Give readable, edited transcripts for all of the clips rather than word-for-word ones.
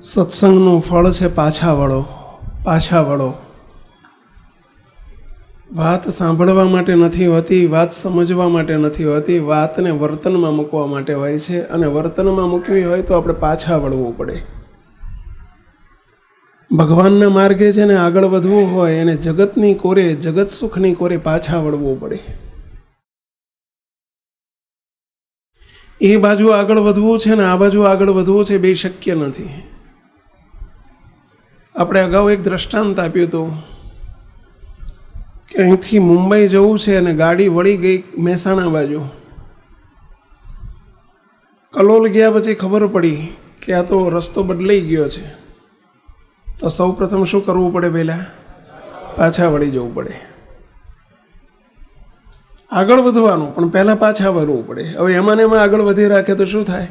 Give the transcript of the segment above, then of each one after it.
સત્સંગનું ફળ છે પાછા વળો, પાછા વળો. વાત સાંભળવા માટે નથી હોતી, વાત સમજવા માટે નથી હોતી, વાતને વર્તનમાં મૂકવા માટે હોય છે. અને વર્તનમાં મૂકવી હોય તો આપણે પાછા વળવું પડે. ભગવાનના માર્ગે છે ને આગળ વધવું હોય એને જગતની કોરે, જગત સુખની કોરે પાછા વળવું પડે. એ બાજુ આગળ વધવું છે ને આ બાજુ આગળ વધવું છે, બે શક્ય નથી. આપણે અગાઉ એક દ્રષ્ટાંત આપ્યું હતું કે અહીંથી મુંબઈ જવું છે અને ગાડી વળી ગઈ મહેસાણા બાજુ. કલોલ ગયા પછી ખબર પડી કે આ તો રસ્તો બદલાઈ ગયો છે. તો સૌ પ્રથમ શું કરવું પડે? પહેલાં પાછા વળી જવું પડે. આગળ વધવાનું પણ પહેલાં પાછા વળવું પડે. હવે એમાં ને એમાં આગળ વધી રાખે તો શું થાય?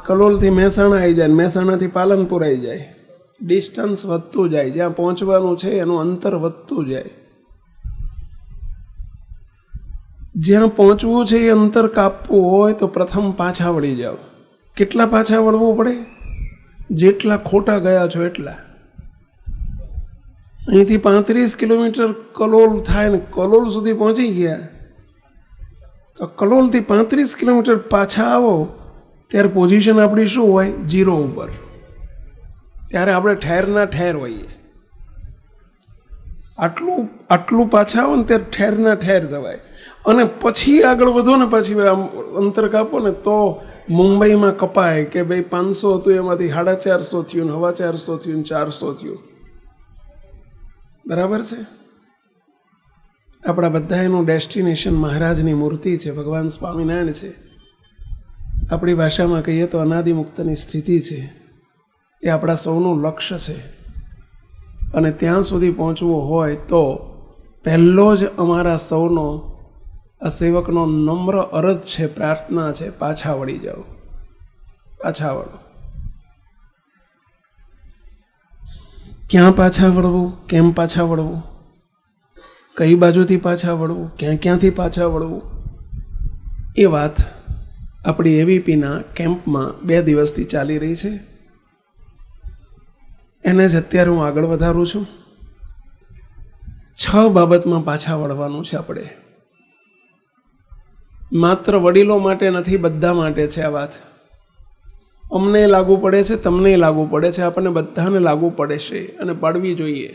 કલોલથી મહેસાણા આવી જાય, મહેસાણાથી પાલનપુર આવી જાય. ડિસ્ટન્સ વધતું જાય, જ્યાં પહોંચવાનું છે એનું અંતર વધતું જાય. જ્યાં પહોંચવું છે એ અંતર કાપવું હોય તો પ્રથમ પાછા વળી જાઓ. કેટલા પાછા વળવું પડે? જેટલા ખોટા ગયા છો એટલા. અહીંથી 35 કિલોમીટર કલોલ થાય ને કલોલ સુધી પહોંચી ગયા તો કલોલથી 35 કિલોમીટર પાછા આવો ત્યારે પોઝિશન આપણી શું હોય? 0 ઉપર. ત્યારે આપણે ઠેરના ઠેર હોઈએ. આટલું પાછા આવો ને ત્યારે ઠેરના ઠેર થવાય. અને પછી આગળ વધો ને, પછી આમ અંતર કાપો ને તો મુંબઈમાં કપાય કે ભાઈ 500 હતું એમાંથી 450 થયું, 450 થયું, 400 થયું. બરાબર છે? આપણા બધા એનું ડેસ્ટિનેશન મહારાજની મૂર્તિ છે, ભગવાન સ્વામિનારાયણ છે. આપણી ભાષામાં કહીએ તો અનાદિમુક્તની સ્થિતિ છે. એ આપણા સૌનું લક્ષ્ય છે. અને ત્યાં સુધી પહોંચવું હોય તો પહેલો જ અમારા સૌનો આ સેવકનો નમ્ર અરજ છે, પ્રાર્થના છે, પાછા વળી જાઓ, પાછા વળો. ક્યાં પાછા વળવું? કેમ પાછા વળવું? કઈ બાજુથી પાછા વળવું? ક્યાંથી પાછા વળવું? એ વાત આપણી એવીપીના કેમ્પમાં 2 દિવસથી ચાલી રહી છે. એને જ અત્યારે હું આગળ વધારું છું. 6 બાબતમાં પાછા વળવાનું છે આપણે. માત્ર વડીલો માટે નથી, બધા માટે છે આ વાત. અમને લાગુ પડે છે, તમને લાગુ પડે છે, આપણને બધાને લાગુ પડે છે અને પાડવી જોઈએ.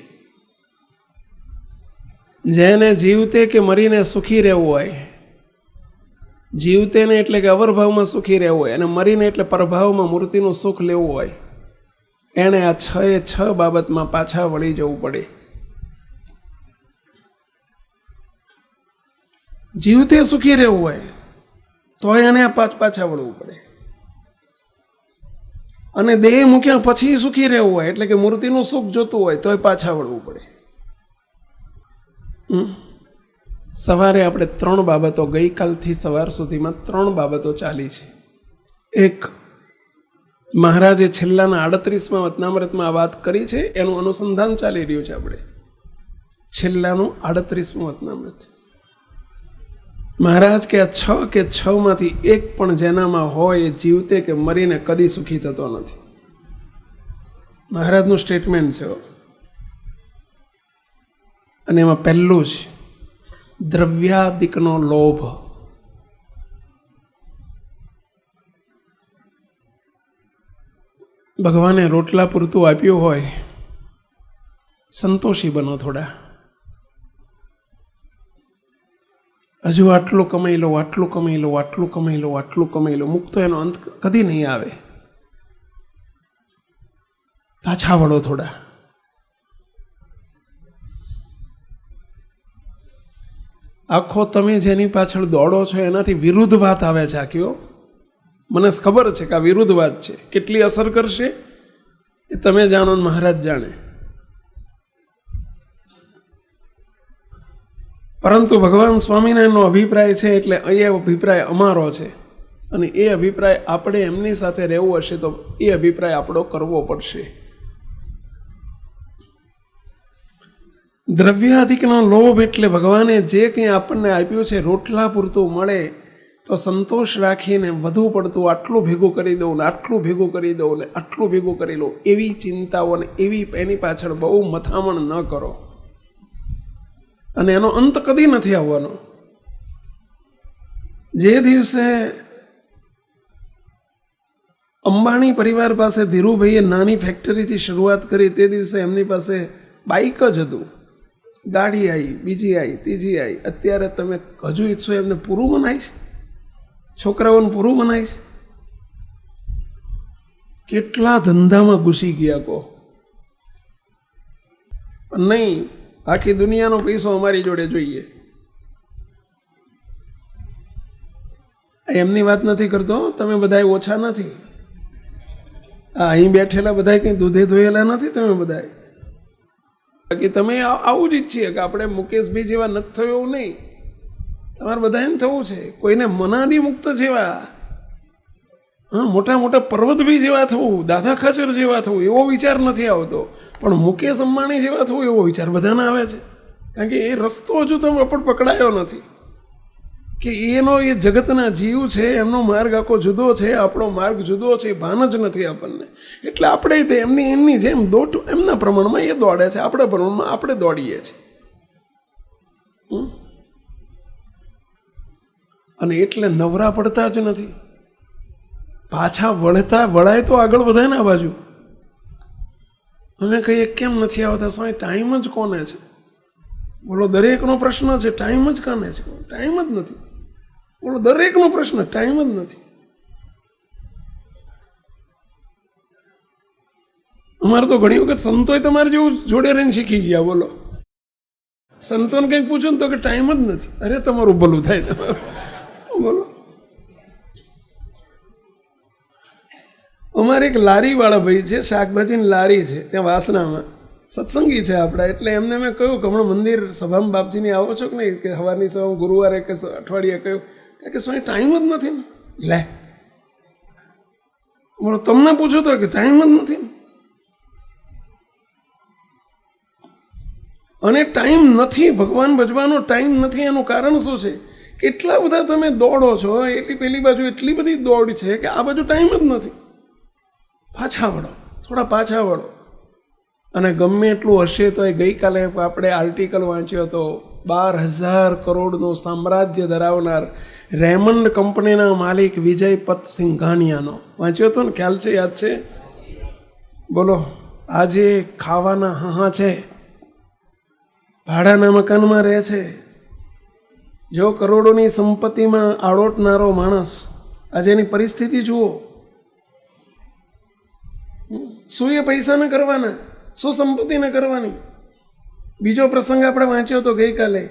જેને જીવતે કે મરીને સુખી રહેવું હોય, જીવતે ને એટલે કે અવરભાવમાં સુખી રહેવું હોય અને મરીને એટલે પરભાવમાં મૂર્તિનું સુખ લેવું હોય, એણે આ 6 બાબતમાં પાછા વળી જવું પડે. જીવતે સુખી રહેવું હોય તો એને આ પાછા વળવું પડે. અને દેહ મૂક્યા પછી સુખી રહેવું હોય એટલે કે મૂર્તિનું સુખ જોતું હોય તો પાછા વળવું પડે. સવારે આપણે 3 બાબતો, ગઈકાલથી સવાર સુધીમાં 3 બાબતો ચાલી છે. એક, મહારાજે છેલ્લાના 38મા વચનામૃતમાં આ વાત કરી છે, એનું અનુસંધાન ચાલી રહ્યું છે. આપણે છેલ્લાનું 38મું વચનામૃત. મહારાજ કે આ 6 કે 6માંથી એક પણ જેનામાં હોય એ જીવતે કે મરીને કદી સુખી થતો નથી. મહારાજનું સ્ટેટમેન્ટ છે. અને એમાં પહેલું જ દ્રવ્યાદિકનો લોભ. ભગવાને રોટલા પૂરતું આપ્યું હોય, સંતોષી બનો થોડા. હજુ આટલું કમાઈ લો, આટલું કમાઈ લો, આટલું કમાઈ લો, આટલું કમાઈ લો. મુક્ત એનો અંત કદી નહીં આવે. પાછા વળો થોડા. આખો તમે જેની પાછળ દોડો છો એનાથી વિરુદ્ધ વાત આવે છે આખીઓ. મને ખબર છે કે આ વિરુદ્ધ વાત છે. કેટલી અસર કરશે એ તમે જાણો ને મહારાજ જાણે. પરંતુ ભગવાન સ્વામિનારાયણનો અભિપ્રાય છે એટલે એ અભિપ્રાય અમારો છે. અને એ અભિપ્રાય આપણે એમની સાથે રહેવું હશે તો એ અભિપ્રાય આપણો કરવો પડશે. દ્રવ્યાધિકનો લોભ એટલે ભગવાને જે કંઈ આપણને આપ્યું છે રોટલા પૂરતું મળે તો સંતોષ રાખીને વધુ પડતું આટલું ભેગું કરી દઉં ને આટલું ભેગું કરી દઉં ને આટલું ભેગું કરી લઉં એવી ચિંતાઓ ને એની પાછળ બહુ મથામણ ન કરો. અને એનો અંત કદી નથી આવવાનો. જે દિવસે અંબાણી પરિવાર પાસે ધીરુભાઈએ નાની ફેક્ટરીથી શરૂઆત કરી તે દિવસે એમની પાસે બાઇક જ હતું. ગાડી આવી, બીજી આવી, ત્રીજી આવી. અત્યારે તમે હજુ ઈચ્છો એમને પૂરું બનાવીશ, છોકરાઓને પૂરું બનાવીશ. કેટલા ધંધામાં ઘૂસી ગયા કહો. નહીં, આખી દુનિયાનો પૈસો અમારી જોડે જોઈએ. એમની વાત નથી કરતો, તમે બધા ઓછા નથી. અહીં બેઠેલા બધા કંઈ દૂધે ધોયેલા નથી તમે બધા. બાકી તમે આવું જ ઈચ્છીએ કે આપણે મુકેશભાઈ જેવા નથી થયું એવું નહીં. તમારે બધા એમ થવું છે કોઈને મનાદી મુક્ત જેવા, હા, મોટા મોટા પર્વતભાઈ જેવા થવું, દાદા ખાચર જેવા થવું એવો વિચાર નથી આવતો. પણ મુકેશ અંબાણી જેવા થવું એવો વિચાર બધાને આવે છે. કારણ કે એ રસ્તો હજુ તમે પણ પકડાયો નથી કે એનો એ જગતના જીવ છે, એમનો માર્ગ આખો જુદો છે, આપણો માર્ગ જુદો છે, ભાન જ નથી આપણને. એટલે આપણે તે એમની જેમ એમના પ્રમાણમાં એ દોડે છે, આપણા પ્રમાણમાં આપણે દોડીએ છીએ. અને એટલે નવરા પડતા જ નથી. પાછા વળાય તો આગળ વધાય ને આ બાજુ. અમે કહીએ કેમ નથી આવતા? સ્વામી ટાઈમ જ કોને છે? બોલો, દરેકનો પ્રશ્ન છે, ટાઈમ જ કાને છે? ટાઈમ જ નથી. બોલો, દરેકનો પ્રશ્ન, ટાઈમ જ નથી. અમારે તો ઘણી વખત સંતોય તમારે જેવું જોડે રહીને શીખી ગયા. બોલો, સંતોને કંઈક પૂછો ને તો કે ટાઈમ જ નથી. અરે તમારું ભલું થાય. બોલો, અમારે એક લારીવાળા ભાઈ છે, શાકભાજીની લારી છે ત્યાં વાસણામાં, સત્સંગી છે આપણા. એટલે એમને મેં કહ્યું કે હમણાં મંદિર સભામાં બાપજીની આવો છો કે નહીં? કે સવારની સભા ગુરુવારે કે અઠવાડિયે કહ્યું કે સ્વામી ટાઈમ જ નથી ને. લે, બોલો, તમને પૂછો તો કે ટાઈમ જ નથી. અને ટાઈમ નથી, ભગવાન ભજવાનો ટાઈમ નથી. એનું કારણ શું છે? કેટલા બધા તમે દોડો છો, એટલી પેલી બાજુ એટલી બધી દોડ છે કે આ બાજુ ટાઈમ જ નથી. પાછા વળો, થોડા પાછા વળો. અને ગમે એટલું હશે તો એ ગઈકાલે આપણે આર્ટિકલ વાંચ્યો હતો, 12,000 કરોડનું સામ્રાજ્ય ધરાવનાર રેમન્ડ કંપનીના માલિક વિજય પત સિંઘાનિયાનો વાંચ્યો હતો ને? ખ્યાલ છે? યાદ છે? બોલો, આજે ખાવાના હા છે, ભાડાના મકાનમાં રહે છે. જો કરોડોની સંપત્તિમાં આળોટનારો માણસ, આજે એની પરિસ્થિતિ જુઓ. શું એ પૈસા ન કરવાના? શું સંપત્તિ ન કરવાની? બીજો પ્રસંગ આપણે વાંચ્યો હતો ગઈકાલે.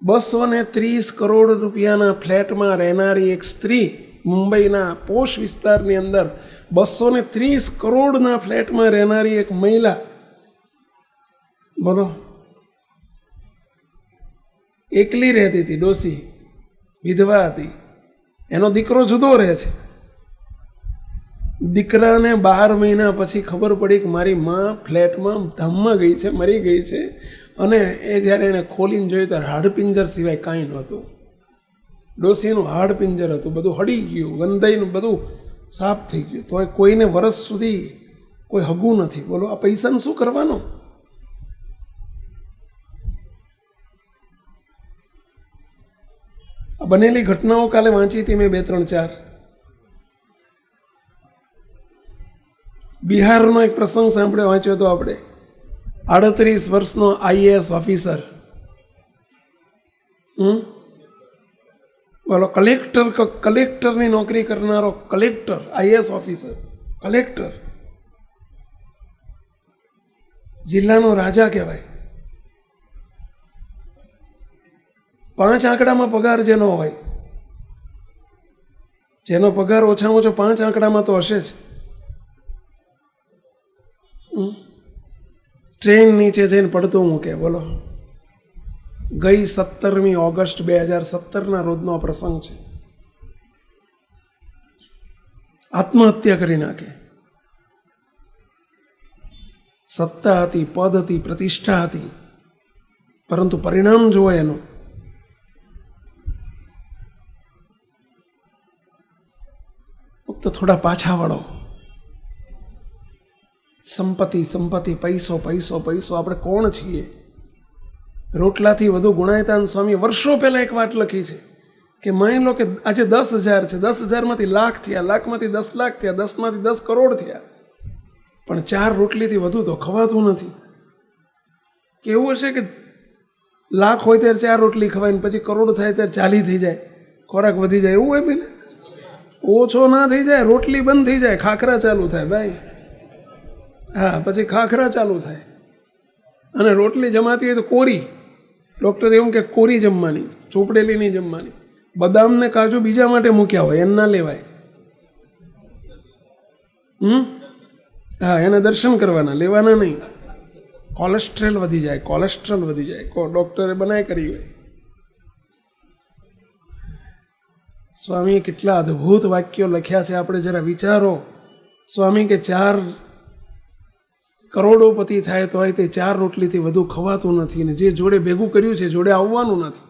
230 કરોડ રૂપિયાના ફ્લેટમાં રહેનારી એક સ્ત્રી, મુંબઈના પોશ વિસ્તારની અંદર 230 કરોડના ફ્લેટમાં રહેનારી એક મહિલા, બોલો, એકલી રહેતી હતી, ડોસી, વિધવા હતી. એનો દીકરો જુદો રહે છે. દીકરાને 12 મહિના પછી ખબર પડી કે મારી માં ફ્લેટમાં ધામમાં ગઈ છે, મરી ગઈ છે. અને એ જ્યારે એણે ખોલીને જોયું ત્યારે હાડપિંજર સિવાય કાંઈ નહોતું. ડોસીનું હાડપિંજર હતું, બધું હળી ગયું, ગંધાઈનું બધું સાફ થઈ ગયું. તો કોઈને વર્ષ સુધી કોઈ હગું નથી. બોલો, આ પૈસાને શું કરવાનો? આ બનેલી ઘટનાઓ કાલે વાંચી હતી મેં 2-3-4. બિહારનો એક પ્રસંગ સાંભળ્યો, વાંચ્યો હતો આપણે. 38 વર્ષનો IAS ઓફિસર, બોલો, કલેક્ટરની નોકરી કરનારો કલેક્ટર, IAS ઓફિસર, કલેક્ટર, જિલ્લાનો રાજા કહેવાય. 5 આંકડામાં પગાર જેનો હોય, જેનો પગાર ઓછામાં ઓછો 5 આંકડામાં તો હશે જ. ટ્રેન નીચે જઈને પડતું મૂકે. બોલો, ગઈ 17મી ઓગસ્ટ 2017ના રોજનો પ્રસંગ છે. આત્મહત્યા કરી નાખે. સત્તા હતી, પદ હતી, પ્રતિષ્ઠા હતી, પરંતુ પરિણામ જુઓ એનું. મુક્ત થોડા પાછા વળો. સંપત્તિ સંપત્તિ, પૈસો પૈસો પૈસો, આપણે કોણ છીએ? રોટલાથી વધુ ગુણાયતાન સ્વામી વર્ષો પહેલા એક વાત લખી છે કે માની લો કે આજે 10,000 છે, 10,000માંથી લાખ થયા, લાખમાંથી 10 લાખ થયા, 10માંથી 10 કરોડ થયા, પણ 4 રોટલીથી વધુ તો ખવાતું નથી. કેવું હશે કે લાખ હોય ત્યારે 4 રોટલી ખવાય ને પછી કરોડ થાય ત્યારે 40 થઈ જાય, ખોરાક વધી જાય, એવું હોય પેલા? ઓછો ના થઈ જાય, રોટલી બંધ થઈ જાય, ખાખરા ચાલુ થાય ભાઈ. હા, પછી ખાખરા ચાલુ થાય અને રોટલી જમાતી હોય તો કોરી. ડૉક્ટર એવું કે કોરી જમવાની, ચોપડેલી નહીં જમવાની. બદામ ને કાજુ બીજા માટે મૂક્યા હોય, એને ના લેવાય. હા, એને દર્શન કરવાના, લેવાના નહીં. કોલેસ્ટ્રોલ વધી જાય, કોલેસ્ટ્રોલ વધી જાય. ડૉક્ટરે બનાય કરી હોય. સ્વામીએ કેટલા અદ્ભુત વાક્યો લખ્યા છે, આપણે જરા વિચારો. સ્વામી કે 4 કરોડોપતિ થાય તો તે 4 રોટલીથી વધુ ખવાતું નથી, ને જે જોડે ભેગું કર્યું છે જોડે આવવાનું નથી.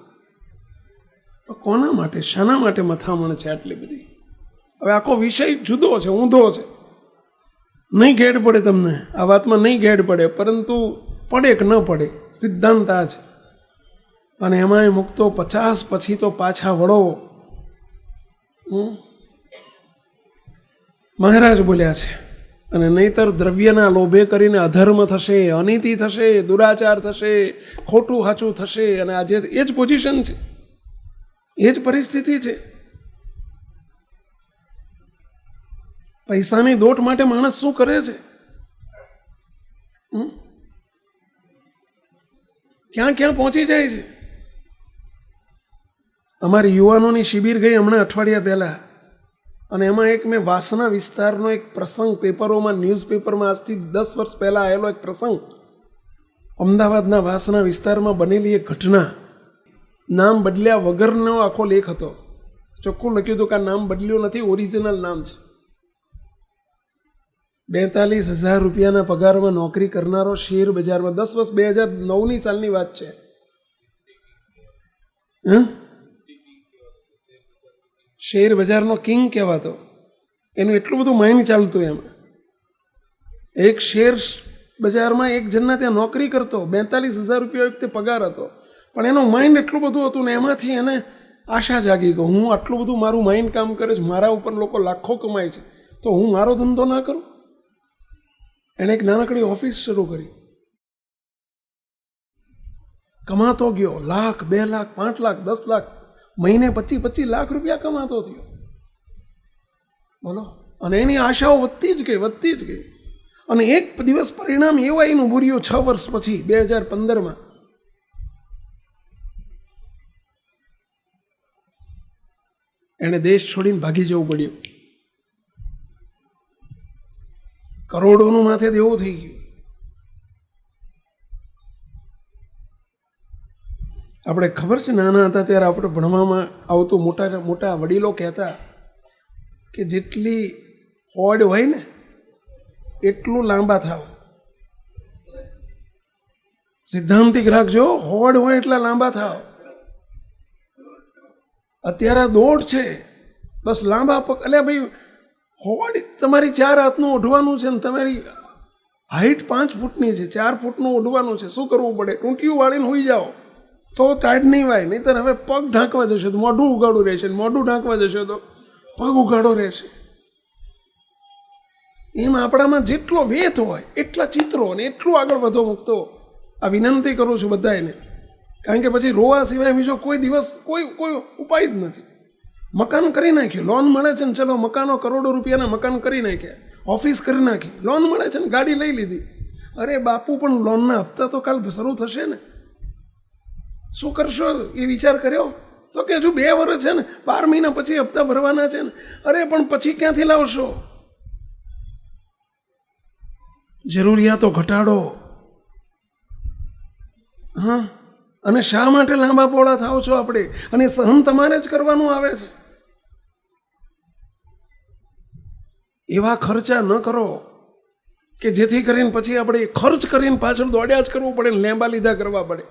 તો કોના માટે, શાના માટે મથામણ છે આટલી બધી? હવે આખો વિષય જુદો છે, ઊંધો છે. નહીં ઘેડ પડે તમને આ વાતમાં, નહીં ઘેડ પડે, પરંતુ પડે કે ન પડે સિદ્ધાંત આ છે. અને એમાંય મુક્તો 50 પછી તો પાછા વળો. મહારાજ બોલ્યા છે. અને નહીતર દ્રવ્યના લોભે કરીને અધર્મ થશે, અનીતિ થશે, દુરાચાર થશે, ખોટું સાચું થશે. અને આજે એ જ પોઝિશન છે, એ જ પરિસ્થિતિ છે. પૈસાની દોટ માટે માણસ શું કરે છે? ક્યાં ક્યાં પહોંચી જાય છે. અમારી યુવાનોની શિબિર ગઈ હમણાં અઠવાડિયા પહેલા, અને એમાં એક મેં વાસના વિસ્તારનો એક પ્રસંગ પેપરોમાં, ન્યૂઝપેપરમાં આજથી 10 વર્ષ પહેલાં આવેલો એક પ્રસંગ, અમદાવાદના વાસના વિસ્તારમાં બનેલી એક ઘટના. નામ બદલ્યા વગરનો આખો લેખ હતો. ચોખ્ખું લખ્યું હતું કે આ નામ બદલ્યું નથી, ઓરિજિનલ નામ છે. 42,000 રૂપિયાના પગારમાં નોકરી કરનારો શેર બજારમાં 10 વર્ષ 2009ની સાલની વાત છે. શેર બજારનો કિંગ કહેવાતો. એનું એટલું બધું માઇન્ડ ચાલતું એમાં. એક શેર બજારમાં એક જણના ત્યાં નોકરી કરતો, 42,000 રૂપિયા વખતે પગાર હતો, પણ એનું માઇન્ડ એટલું બધું હતું ને એમાંથી એને આશા જાગી ગઈ, હું આટલું બધું મારું માઇન્ડ કામ કરે છે, મારા ઉપર લોકો લાખો કમાય છે, તો હું મારો ધંધો ના કરું. એણે એક નાનકડી ઓફિસ શરૂ કરી. કમાતો ગયો, લાખ, 2 લાખ, 5 લાખ, 10 લાખ, મહિને 25 લાખ રૂપિયા કમાતો થયો. બોલો. અને એની આશાઓ વધતી જ ગઈ. અને એક દિવસ પરિણામ એવા એનું ભૂર્યું 6 વર્ષ પછી 2015માં. એણે દેશ છોડીને ભાગી જવું પડ્યું. કરોડોનું માથે દેવું થઈ ગયું. આપણે ખબર છે, નાના હતા ત્યારે આપણે ભણવામાં આવતું, મોટા વડીલો કહેતા કે જેટલી હોડ હોય ને એટલું લાંબા થાવ. સિદ્ધાંતિક રાખજો, હોડ હોય એટલા લાંબા થાવ. અત્યારે દોડ છે, બસ લાંબા પગ. અલ્યા ભાઈ, હોડ તમારી 4 હાથનું ઓઢવાનું છે ને તમારી હાઈટ 5 ફૂટની છે, 4 ફૂટનું ઓઢવાનું છે. શું કરવું પડે? ટૂંટિયું વાળીને હોઈ જાઓ તો ટાઈટ નહીં વાય. નહીંતર હવે પગ ઢાંકવા જશે તો મોઢું ઉગાડું રહેશે, મોઢું ઢાંકવા જશે તો પગ ઉગાડો રહેશે. એમ આપણામાં જેટલો વેત હોય એટલા ચિત્રો અને એટલું આગળ વધો મૂકતો. આ વિનંતી કરું છું બધાને, કારણ કે પછી રોવા સિવાય બીજો કોઈ દિવસ કોઈ ઉપાય જ નથી. મકાન કરી નાખ્યું, લોન મળે છે ને, ચલો મકાનો કરોડો રૂપિયાના મકાન કરી નાખ્યા, ઓફિસ કરી નાખી, લોન મળે છે ને, ગાડી લઈ લીધી. અરે બાપુ, પણ લોનના હપ્તા તો કાલ શરૂ થશે ને, શું કરશો એ વિચાર કર્યો? તો કે હજુ 2 વર્ષ છે ને, 12 મહિના પછી હપ્તા ભરવાના છે ને. અરે પણ પછી ક્યાંથી લાવશો? જરૂરિયાતો ઘટાડો. હા, અને શા માટે લાંબા પહોળા થાવ છો આપણે? અને સહન તમારે જ કરવાનું આવે છે. એવા ખર્ચા ન કરો કે જેથી કરીને પછી આપણે ખર્ચ કરીને પાછળ દોડ્યા જ કરવું પડે, લેંબા લીધા કરવા પડે.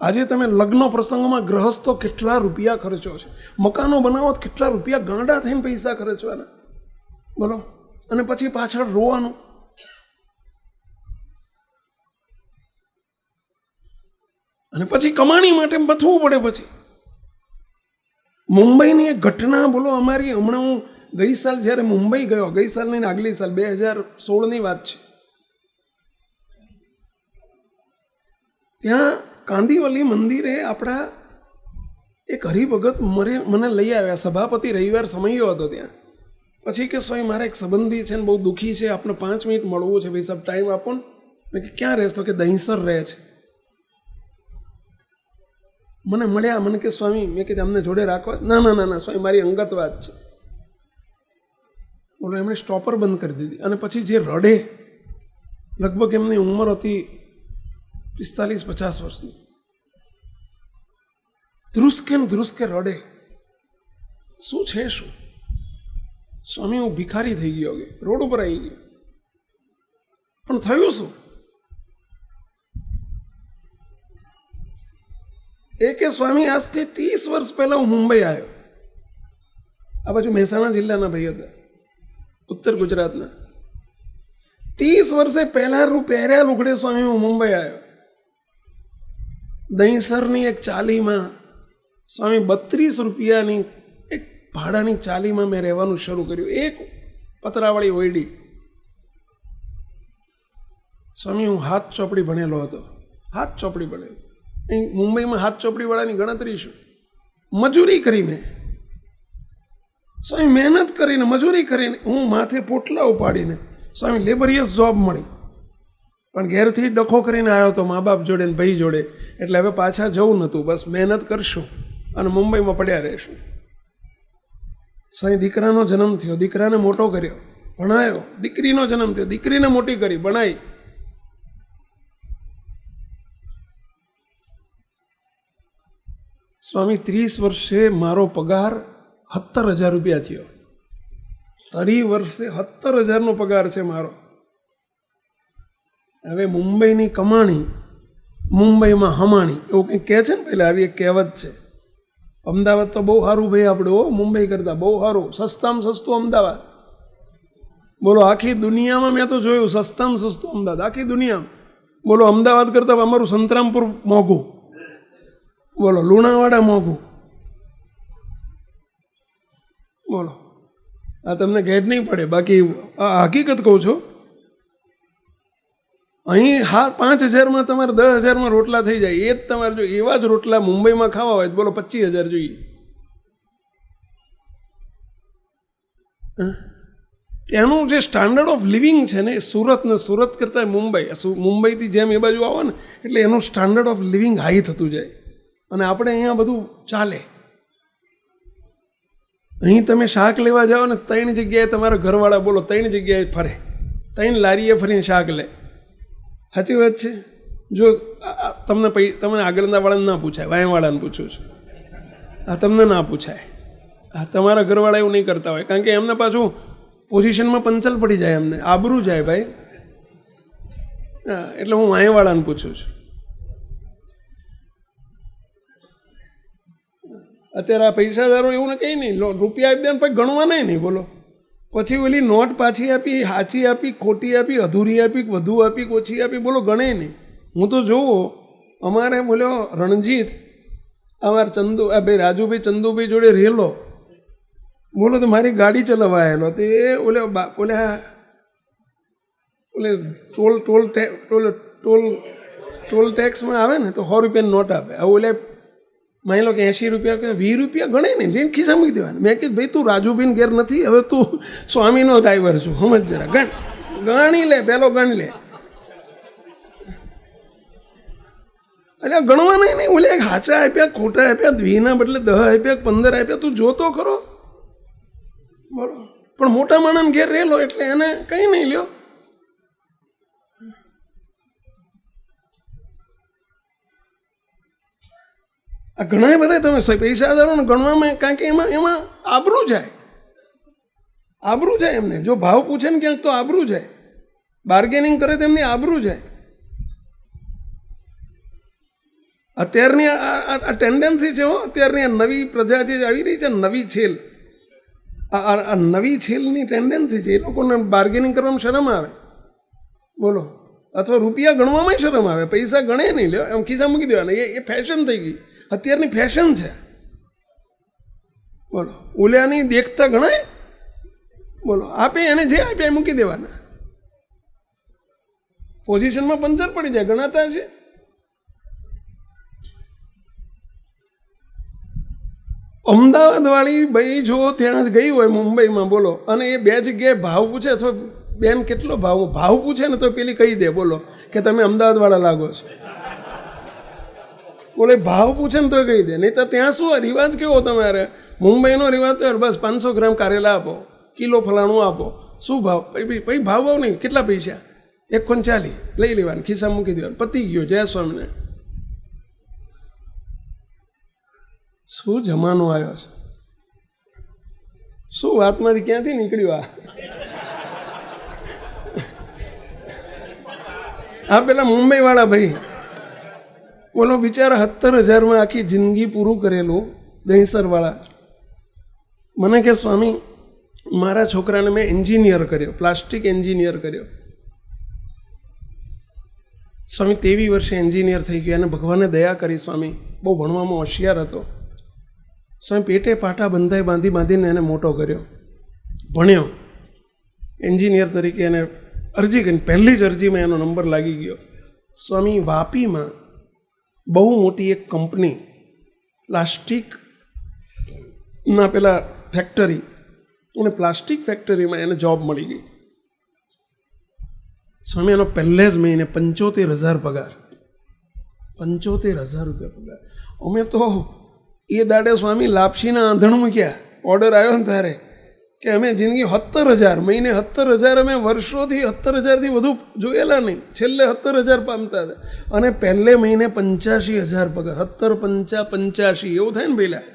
આજે તમે લગ્ન પ્રસંગમાં ગ્રહસ્થો કેટલા રૂપિયા ખર્ચો છે, મકાનો બનાવો કેટલા રૂપિયા ગાંડા થઈને પૈસા ખર્ચવાના, બોલો, અને પછી પાછળ રોવાનું. અને પછી કમાણી માટે બચવું પડે. પછી મુંબઈની એક ઘટના બોલો, અમારી હમણાં હું ગઈ સાલ જ્યારે મુંબઈ ગયો, ગઈ સાલ નહીં આગલી સાલ 2016ની વાત છે, ત્યાં કાંદીવલી મંદિરે આપણા એક હરિભગત મને લઈ આવ્યા, સભાપતિ રવિવાર સમયો હતો ત્યાં. પછી કે સ્વામી મારા એક સંબંધી છે ને બહુ દુઃખી છે, આપણે 5 મિનિટ મળવું છે, ભાઈ સાહેબ ટાઈમ આપો ને. મેં કે ક્યાં રહેશ? તો કે દહીંસર રહે છે. મને મળ્યા, મને કે સ્વામી, મેં કીધું અમને જોડે રાખવા? ના ના ના ના સ્વામી, મારી અંગત વાત છે. બોલો, એમણે સ્ટોપર બંધ કરી દીધી. અને પછી જે રડે, લગભગ એમની ઉંમર હતી 45-50 વર્ષની, ધ્રુસકે રડે. શું છે? શું સ્વામી, હું ભિખારી થઈ ગયો, કે રોડ ઉપર આવી ગયો. પણ થયું શું? એ કે સ્વામી, આજથી 30 વર્ષ પહેલા હું મુંબઈ આવ્યો. આ બાજુ મહેસાણા જિલ્લાના ભાઈ હતા, ઉત્તર ગુજરાતના. 30 વર્ષે પહેલા પહેર્યા લુગડે સ્વામી હું મુંબઈ આવ્યો. દહીંસરની એક ચાલીમાં સ્વામી 32 રૂપિયાની એક ભાડાની ચાલીમાં મેં રહેવાનું શરૂ કર્યું. એક પતરાવાળી ઓયડી. સ્વામી, હું હાથ ચોપડી ભણેલો હતો, હાથ ચોપડી ભણેલો. અહીં મુંબઈમાં હાથ ચોપડીવાળાની ગણતરી શું? મજૂરી કરી મેં સ્વામી, મહેનત કરીને, મજૂરી કરીને, હું માથે પોટલા ઉપાડીને સ્વામી લેબરિયસ જોબ મળી. પણ ઘેરથી ડખો કરીને આવ્યો તો મા બાપ જોડે ને ભાઈ જોડે, એટલે હવે પાછા જવું નહોતું. બસ મહેનત કરશું અને મુંબઈમાં પડ્યા રહેશું. સ્વામી, દીકરાનો જન્મ થયો, દીકરાને મોટો કર્યો, ભણાયો. દીકરીનો જન્મ થયો, દીકરીને મોટી કરી, ભણાઈ. સ્વામી, 30 વર્ષે મારો પગાર 17,000 રૂપિયા થયો. 30 વર્ષે 17,000નો પગાર છે મારો. હવે મુંબઈની કમાણી, મુંબઈમાં હમાણી, એવું કંઈક કહે છે ને પહેલાં, આવી એક કહેવત છે. અમદાવાદ તો બહુ સારું ભાઈ આપણું, મુંબઈ કરતાં બહુ સારું, સસ્તામાં સસ્તું અમદાવાદ. બોલો, આખી દુનિયામાં મેં તો જોયું સસ્તામાં સસ્તું અમદાવાદ, આખી દુનિયામાં. બોલો, અમદાવાદ કરતાં અમારું સંતરામપુર મોંઘું, બોલો લુણાવાડા મોંઘું. બોલો, આ તમને ગેટ નહીં પડે, બાકી આ હકીકત કહું છું. અહીં 5,000માં તમારે 10,000માં રોટલા થઈ જાય. એ જ તમારે જો એવા જ રોટલા મુંબઈમાં ખાવા હોય તો બોલો 25,000 જોઈએ. ત્યાંનું જે સ્ટાન્ડર્ડ ઓફ લિવિંગ છે ને, સુરત કરતાં મુંબઈથી જેમ એ બાજુ આવો ને, એટલે એનું સ્ટાન્ડર્ડ ઓફ લિવિંગ હાઈ થતું જાય. અને આપણે અહીંયા બધું ચાલે. અહીં તમે શાક લેવા જાઓ ને, 3 જગ્યાએ તમારા ઘરવાળા બોલો 3 જગ્યાએ ફરે, 3 લારીએ ફરીને શાક લે. સાચી વાત છે. જો તમને આગળના વાળાને ના પૂછાય, વાંયવાળાને પૂછું છું, આ તમને ના પૂછાય. આ તમારા ઘરવાળા એવું નહીં કરતા હોય, કારણ કે એમને પાછું પોઝિશનમાં પંચલ પડી જાય, એમને આબરૂ જાય ભાઈ. એટલે હું વાંયવાળાને પૂછું છું. અત્યારે આ પૈસાદારો એવું ને કંઈ નહીં, રૂપિયા આપી દે પછી ગણવાના નહીં. બોલો, પછી ઓલી નોટ પાછી આપી, સાચી આપી, ખોટી આપી, અધૂરી આપી, વધુ આપી, ઓછી આપી, બોલો ગણે નહીં. હું તો જોવો, અમારે બોલ્યો રણજીત, અમારા ચંદુ, આ ભાઈ રાજુભાઈ ચંદુભાઈ જોડે રહેલો, બોલો તો મારી ગાડી ચલાવવા આવેલો. તો એ ઓલે ટોલ ટેક્સમાં આવે ને તો 100 રૂપિયાની નોટ આપે. હવે ઓલે માની લો કે 80 રૂપિયા કે 20 રૂપિયા ગણે ને, જેને ખિસ્સા મૂકી દેવાના. મેં કીધું ભાઈ તું રાજુભાઈને ઘેર નથી, હવે તું સ્વામીનો ડ્રાઈવર છું, સમજ જરા, ગણી લે, પહેલો ગણ લે. એટલે ગણવાના નહીં, ઓલે હાચા આપ્યા, ખોટા આપ્યા, 20ના બદલે 10 આપ્યા, 15 આપ્યા, તું જોતો ખરો. બોલો, પણ મોટા માણસને ઘેર રહેલો એટલે એને કંઈ નહીં લ્યો. આ ઘણા બધા તમે પૈસાદારોને ગણવામાં, કારણ કે એમાં આબરૂ જાય એમને. જો ભાવ પૂછે ને ક્યાંક તો આબરૂ જાય, બાર્ગેનિંગ કરે તો એમની આબરૂ જાય. અત્યારની આ ટેન્ડન્સી છે. અત્યારની આ નવી પ્રજા જે આવી રહી છે, નવી છેલ, આ નવી છેલની ટેન્ડન્સી છે. એ લોકોને બાર્ગેનિંગ કરવામાં શરમ આવે, બોલો, અથવા રૂપિયા ગણવામાં શરમ આવે. પૈસા ગણે નહીં, લ્યો એમ ખિસ્સા મૂકી દેવાના. એ ફેશન થઈ ગઈ, અત્યારની ફેશન છે. બોલો, ઓલ્યાની દેખતા ગણાય? બોલો, આપે એને જે આપે એ મૂકી દેવાના. પોઝિશનમાં પંચર પડી જાય, ગણાતા છે. અમદાવાદ વાળી ભાઈ જો ત્યાં ગઈ હોય મુંબઈમાં, બોલો, અને એ બે જગ્યાએ ભાવ પૂછે, અથવા બેન કેટલો ભાવ પૂછે ને તો પેલી કહી દે, બોલો, કે તમે અમદાવાદ વાળા લાગો છો. બોલે ભાવ પૂછે ને તો કહી દે. નહીં તો ત્યાં શું રિવાજ કેવો તમારે? મુંબઈનો રિવાજ તો બસ 500 ગ્રામ કારેલા આપો, કિલો ફલાણું આપો. શું ભાવ? પછી ભાવ નહીં, કેટલા પૈસા? 1.40 લઈ લેવાનું, ખિસ્સા મૂકી દેવાનું, પતી ગયો. જય સ્વામિનારાયણ. શું જમાનો આવ્યો છે! શું વાતમાંથી ક્યાંથી નીકળ્યું આ પેલા મુંબઈ વાળા ભાઈ, બોલો, બિચારા 17,000 આખી જિંદગી પૂરું કરેલું. દહીસર વાળા મને કે સ્વામી, મારા છોકરાને મેં એન્જિનિયર કર્યો, પ્લાસ્ટિક એન્જિનિયર કર્યો. સ્વામી 23 વર્ષે એન્જિનિયર થઈ ગયો, અને ભગવાને દયા કરી. સ્વામી બહુ ભણવામાં હોશિયાર હતો. સ્વામી પેટે પાટા બાંધીને એને મોટો કર્યો, ભણ્યો એન્જિનિયર તરીકે. એને અરજી કરી, પહેલી જ અરજીમાં એનો નંબર લાગી ગયો. સ્વામી વાપીમાં બહુ મોટી એક કંપની, પ્લાસ્ટિકના પેલા ફેક્ટરી, અને પ્લાસ્ટિક ફેક્ટરીમાં એને જોબ મળી ગઈ. સ્વામી એનો પહેલે જ મહિને 75,000 પગાર, 75,000 રૂપિયા પગાર. અમે તો એ દાડે સ્વામી લાપસીના આંધણ મૂક્યા. ઓર્ડર આવ્યો ને ત્યારે કે અમે જિંદગી 17,000 મહિને, 17,000 અમે વર્ષોથી 17,000થી વધુ જોયેલા નહીં. છેલ્લે 17,000 પામતા હતા, અને પહેલે મહિને 85,000 પગાર. 17 5 85 એવું થાય ને પહેલાં,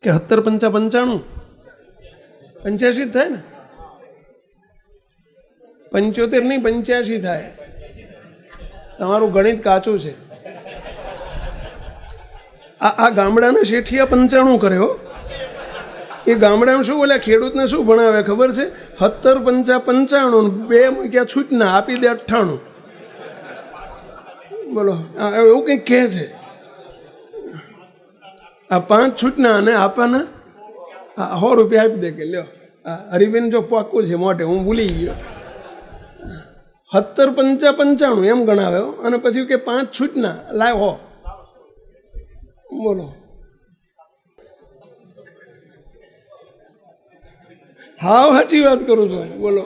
કે 17 5 95 85 જ થાય ને, 75 નહીં 85 થાય. તમારું ગણિત કાચું છે. આ ગામડાના શેઠિયા 95 કર્યો. એ ગામડામાં શું બોલ્યા, ખેડૂતને શું ભણાવે ખબર છે? 17 5 95, 2 મૂક્યા છૂટના, આપી દે 98. બોલો, એવું કંઈક કહે છે. આ 5 છૂટના અને આપવાના 100 રૂપિયા આપી દે કે લ્યો. હરિબેન જો પાકું છે મોટે, હું ભૂલી ગયો. 17 5 95 એમ ગણાવે, અને પછી કે 5 છૂટના લાવ 100. બોલો, હાવ સાચી વાત કરું છું. બોલો,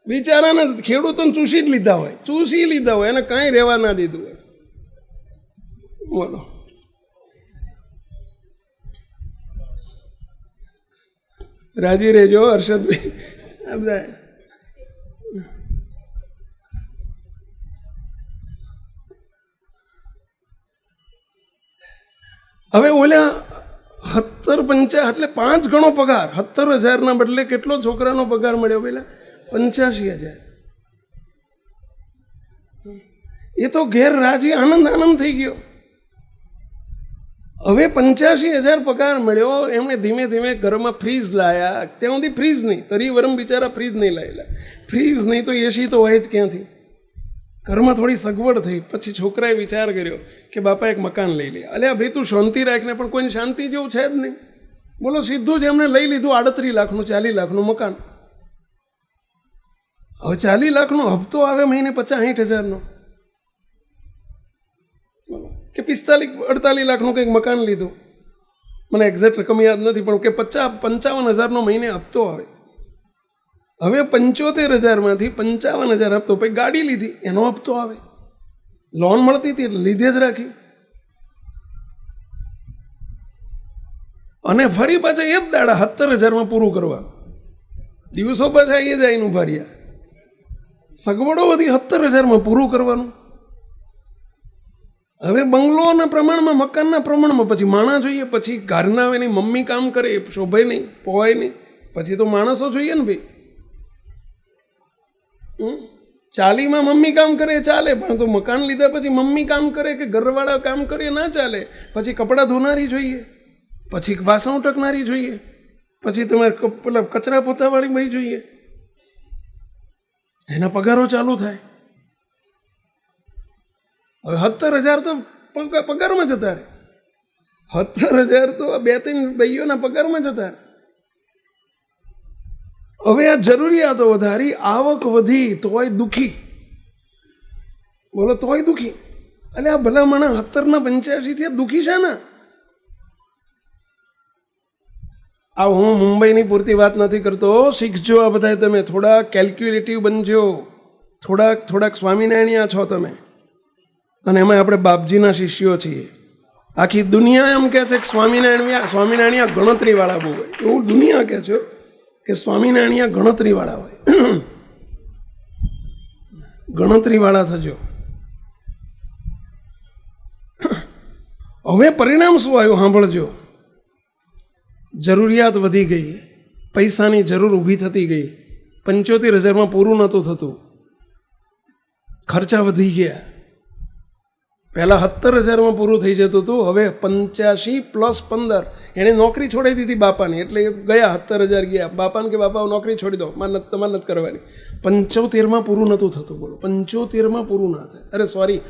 બિચારાને ખેડૂતોને ચૂસી જ લીધા હોય, એને કાંઈ રહેવા ના દીધું હોય. બોલો, રાજી રહેજો હર્ષદભાઈ. બધા હવે ઓલા 17 5 એટલે 5 ગણો પગાર. 17,000ના બદલે કેટલો છોકરાનો પગાર મળ્યો પેલા? 85,000. એ તો ઘેર રાજી આનંદ થઈ ગયો. હવે 85,000 પગાર મળ્યો. એમણે ધીમે ધીમે ઘરમાં ફ્રીજ લાયા. ત્યાં સુધી ફ્રીજ નહીં, તરી વરમ બિચારા ફ્રીજ નહીં લાયેલા. ફ્રીજ નહીં તો એસી તો હોય જ ક્યાંથી. ઘરમાં થોડી સગવડ થઈ. પછી છોકરાએ વિચાર કર્યો કે બાપા એક મકાન લઈ લે. અલ્યા ભાઈ તું શાંતિ રાખને, પણ કોઈને શાંતિ જેવું છે જ નહીં. બોલો, સીધું જ એમણે લઈ લીધું 38 લાખનું 40 લાખનું મકાન. હવે 40 લાખનો હપ્તો આવે મહિને 50-60,000નો. કે 45-48 લાખનું કંઈક મકાન લીધું, મને એક્ઝેક્ટ રકમ યાદ નથી, પણ કે 55,000નો મહિને હપ્તો આવે. હવે 75,000માંથી 55,000 હપ્તો, પછી ગાડી લીધી એનો હપ્તો આવે. લોન મળતી હતી એટલે લીધે જ રાખી. અને ફરી પાછા એ જ દાડા 17,000માં પૂરું કરવાનું. દિવસો પાછા એ જાય એનું ભાર્યા. સગવડો બધી 17,000માં પૂરું કરવાનું. હવે બંગલોના પ્રમાણમાં, મકાનના પ્રમાણમાં. પછી માણસ જોઈએ, પછી ઘરના એની મમ્મી કામ કરે, શોભાય નહીં, પોવાય નહીં. પછી તો માણસો જોઈએ ને ભાઈ. ચાલીમાં મમ્મી કામ કરે ચાલે, પણ તો મકાન લીધા પછી મમ્મી કામ કરે કે ઘરવાળા કામ કરે ના ચાલે. પછી કપડાં ધોનારી જોઈએ, પછી વાસણ ઉટકનારી જોઈએ, પછી તમારે પેલા કચરા પોતાવાળી ભાઈ જોઈએ, એના પગારો ચાલુ થાય. હવે 17,000 તો પગારમાં જતા રહે, 17,000 તો 2-3 ભાઈઓના પગારમાં જતા રહે. હવે આ જરૂરિયાતો વધારી, આવક વધી તોય દુઃખી, બોલો તોય દુઃખી. એટલે આ ભલા માણસ 17 થી 85 દુઃખી છે ને. આ હું મુંબઈની પૂરતી વાત નથી કરતો, શીખજો આ બધા તમે, થોડા કેલ્ક્યુલેટિવ બનજો, થોડાક સ્વામિનારાયણિયા છો તમે, અને એમાં આપણે બાપજીના શિષ્યો છીએ. આખી દુનિયા એમ કહે છે કે સ્વામિનારાયણિયા ગણતરીવાળા બહુ હોય, એવું દુનિયા કહે છે કે સ્વામિનારાયણિયા ગણતરીવાળા હોય. ગણતરીવાળા થજો. હવે પરિણામ શું આવ્યું સાંભળજો. જરૂરિયાત વધી ગઈ, પૈસાની જરૂર ઊભી થતી ગઈ. 75,000 પૂરું નહોતું થતું, ખર્ચા વધી ગયા. પહેલાં 17,000 પૂરું થઈ જતું હતું, હવે 85 + 15. એણે નોકરી છોડી દીધી બાપાની, એટલે ગયા 17,000 ગયા. બાપાને કે બાપા નોકરી છોડી દો, તમારે નથી કરવાની. 75 પૂરું નહોતું થતું. બોલો 75 પૂરું ના થાય, અરે સોરી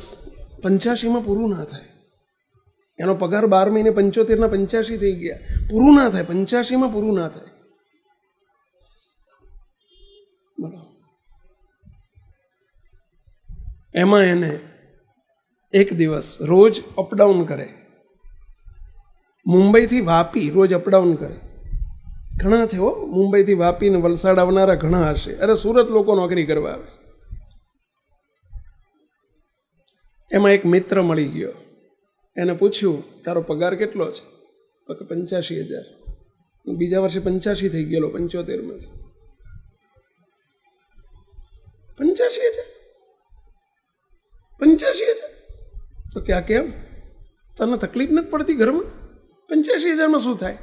85 પૂરું ના થાય. એનો પગાર 12 મહિને 75 ના 85 થઈ ગયા, પૂરું ના થાય. 85 પૂરું ના થાય. બોલો એમાં એને એક દિવસ રોજ અપડાઉન કરે, મુંબઈથી વાપી રોજ અપડાઉન કરે. ઘણા છે હો, મુંબઈથી વાપી ને વલસાડ આવનારા ઘણા હશે. અરે સુરત લોકો નોકરી કરવા આવે છે. એમાં એક મિત્ર મળી ગયો, એને પૂછ્યું તારો પગાર કેટલો છે? તો કે 85,000. બીજા વર્ષે 85 થઈ ગયેલો, 75માંથી 85,000. 85,000 તો ક્યાં કેમ તને તકલીફ નથી પડતી ઘરમાં? 85,000 શું થાય?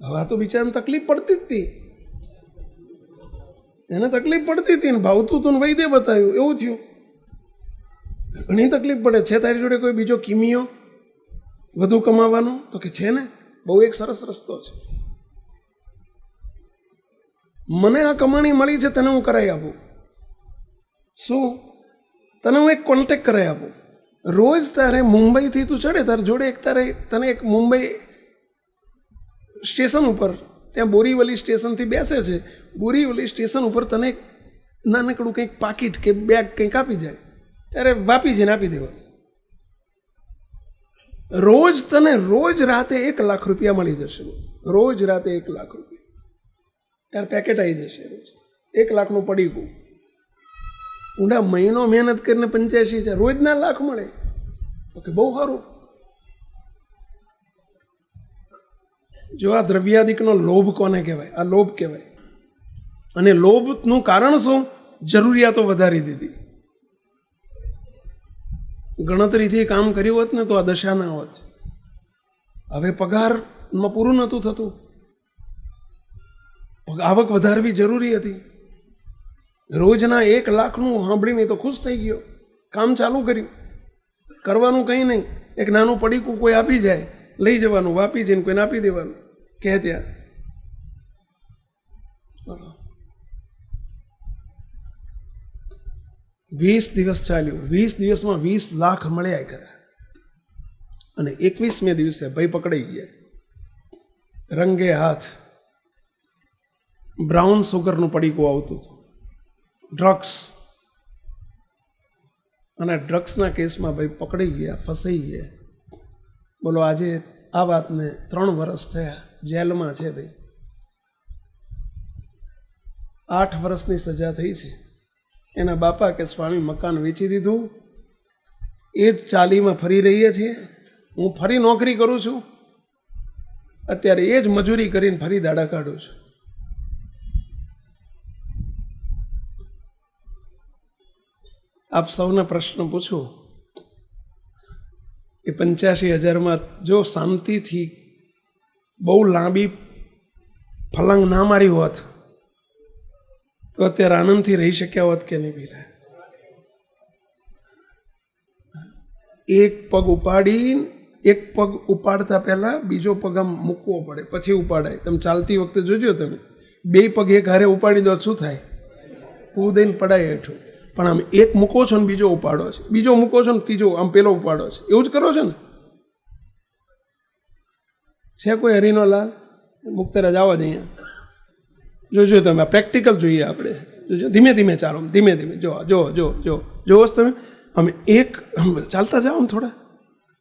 હવે આ તો બિચારાને તકલીફ પડતી જ હતી, એને તકલીફ પડતી હતી ને ભાવતું તું વૈદ્ય બતાવ્યું એવું થયું. ઘણી તકલીફ પડે છે. તારી જોડે કોઈ બીજો કિમિયો વધુ કમાવાનો? તો કે છે ને, બહુ એક સરસ રસ્તો છે. મને આ કમાણી મળી છે, તને હું કરાવી આપું. શું? તને હું એક કોન્ટેક્ટ કરાવી આપું. રોજ તારે મુંબઈથી તું ચડે, તારે જોડે તને એક મુંબઈ સ્ટેશન ઉપર, ત્યાં બોરીવલી સ્ટેશનથી બેસે છે, બોરીવલી સ્ટેશન ઉપર તને એક નાનકડું કંઈક પાકીટ કે બેગ કંઈક આપી જાય, ત્યારે વાપી જઈને આપી દેવાનું. રોજ રાતે 1 લાખ રૂપિયા મળી જશે. રોજ રાતે 1 લાખ રૂપિયા, ત્યારે પેકેટ આવી જશે. રોજ 1 લાખનું પડીકું. ઊંડા મહિનો મહેનત કરીને 85,000 રોજના લાખ મળે, ઓકે બહુ સારું. જો આ દ્રવ્યાદિકનો લોભ કોને કહેવાય? આ લોભ કહેવાય. અને લોભનું કારણ શું? જરૂરિયાતો વધારી દીધી. ગણતરીથી કામ કર્યું હોત ને તો આ દશા ના હોત. હવે પગારમાં પૂરું નહોતું થતું, આવક વધારવી જરૂરી હતી. રોજના 1 લાખનું સાંભળીને તો ખુશ થઈ ગયો, કામ ચાલુ કર્યું. કરવાનું કંઈ નહીં, એક નાનું પડીકું કોઈ આપી જાય, લઈ જવાનું, વાપી જઈને કોઈને આપી દેવાનું, કહે ત્યાં. 20 દિવસ ચાલ્યું. 20 દિવસમાં 20 લાખ મળ્યા ખરા. અને 21મે દિવસે ભાઈ પકડાઈ ગયા, રંગે હાથ. બ્રાઉન સુગરનું પડીકું આવતું હતું, ડ્રગ્સ. અને ડ્રગ્સના કેસમાં ભાઈ પકડાઈ ગયા, ફસાઈ ગયા. બોલો આજે આ વાતને 3 વર્ષ થયા, જેલમાં છે ભાઈ. 8 વર્ષની સજા થઈ છે. એના બાપા કે સ્વામી મકાન વેચી દીધું, એ જ ચાલીમાં ફરી રહીએ છીએ. હું ફરી નોકરી કરું છું, અત્યારે એ જ મજૂરી કરીને ફરી દાડા કાઢું છું. આપ સૌને પ્રશ્ન પૂછું, એ 85,000માં જો શાંતિથી બહુ લાંબી ફલાંગ ના મારી હોત તો અત્યારે આનંદથી રહી શક્યા હોત કે નહીં પેલા? એક પગ ઉપાડી, એક પગ ઉપાડતા પહેલા બીજો પગ આમ મૂકવો પડે, પછી ઉપાડાય. તમે ચાલતી વખતે જોજો, તમે બે પગ એક હારે ઉપાડી દો શું થાય? પૂ દઈને પડાય હેઠું. પણ આમ એક મૂકો છો ને બીજો ઉપાડો છે, બીજો મૂકો છો ને ત્રીજો આમ પેલો ઉપાડો છે, એવું જ કરો છો ને? છે કોઈ હરીનો લાલ? મુક્તરાજ આવો જ અહીંયા જોજો, તમે પ્રેક્ટિકલ જોઈએ આપણે. જોજો, ધીમે ધીમે ચાલો, ધીમે ધીમે જો જો જો જો જોવો તમે. અમે એક ચાલતા જાઓ આમ થોડા,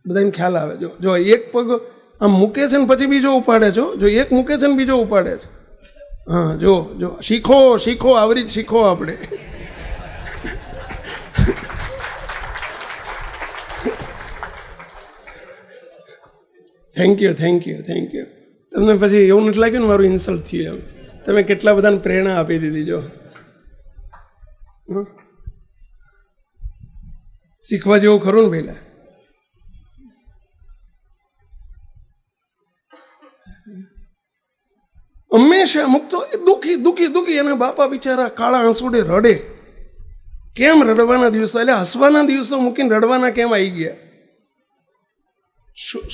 બધાને ખ્યાલ આવે. જો જો એક પગ આમ મૂકે છે ને પછી બીજો ઉપાડે છો, જો એક મૂકે છે ને બીજો ઉપાડે છે. હા જો જો, શીખો શીખો, આવરી જ શીખો આપણે. Thank you thank you thank you. તમને પછી એવું નથી લાગ્યું ને મારું ઇન્સલ્ટ થયું એમ? તમે કેટલા બધાને પ્રેરણા આપી દીધી. જો શીખવા જેવું ખરું ને પહેલા. હંમેશા મુક્તો દુઃખી દુઃખી દુઃખી, એના બાપા બિચારા કાળા આંસુડે રડે. કેમ રડવાના દિવસો, એટલે હસવાના દિવસો મૂકીને રડવાના કેમ આવી ગયા?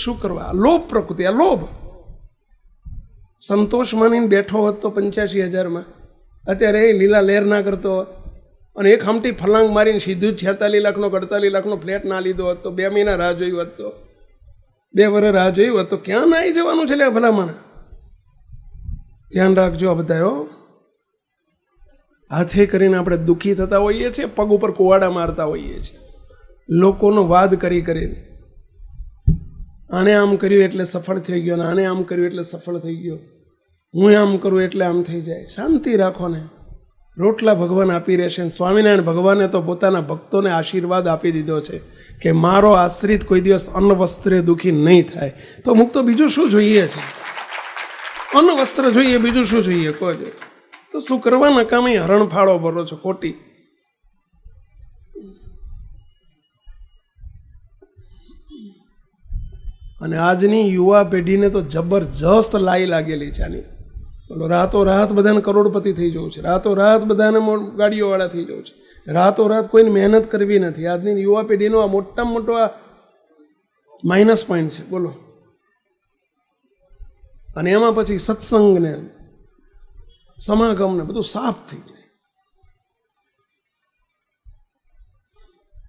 શું કરવા? લોભ પ્રકૃતિ, આ લોભ. સંતોષ માનીને બેઠો હોત તો 85,000માં, અત્યારે એ લીલા લહેર ના કરતો હોત અને એક હમટી ફલાંગ મારીને સીધું જ 46 લાખનો 48 લાખનો ફ્લેટ ના લીધો હોત તો 2 મહિના રાહ જોઈ હોત, તો 2 વર્ષ રાહ જોઈ હોત તો ક્યાં ના આવી જવાનું છે લે ભલામણ? ધ્યાન રાખજો આ બધા. હાથે કરીને આપણે દુઃખી થતા હોઈએ છીએ, પગ ઉપર કુવાડા મારતા હોઈએ છીએ, લોકોનો વાદ કરી કરીને. આને આમ કર્યું એટલે સફળ થઈ ગયો, આને આમ કર્યું એટલે સફળ થઈ ગયો, હું આમ કરું એટલે આમ થઈ જાય. શાંતિ રાખો ને, રોટલા ભગવાન આપી રહેશે. સ્વામિનારાયણ ભગવાને તો પોતાના ભક્તોને આશીર્વાદ આપી દીધો છે કે મારો આશ્રિત કોઈ દિવસ અન્ન વસ્ત્રે દુઃખી નહીં થાય. તો મુક્તો બીજું શું જોઈએ છે? અન્ન વસ્ત્ર જોઈએ, બીજું શું જોઈએ કહો? તો શું કરવા નકામી હરણફાળો ભરો છો ખોટી? અને આજની યુવા પેઢીને તો જબરજસ્ત લાઈ લાગેલી છે આની. બોલો, રાતો રાત બધાને કરોડપતિ થઈ જવું છે, રાતો રાત બધાને ગાડીઓવાળા થઈ જવું છે, રાતો રાત કોઈને મહેનત કરવી નથી. આજની યુવા પેઢીનો આ મોટામાં મોટો આ માઇનસ પોઈન્ટ છે. બોલો, અને એમાં પછી સત્સંગને સમાગમને બધું સાફ થઈ જાય.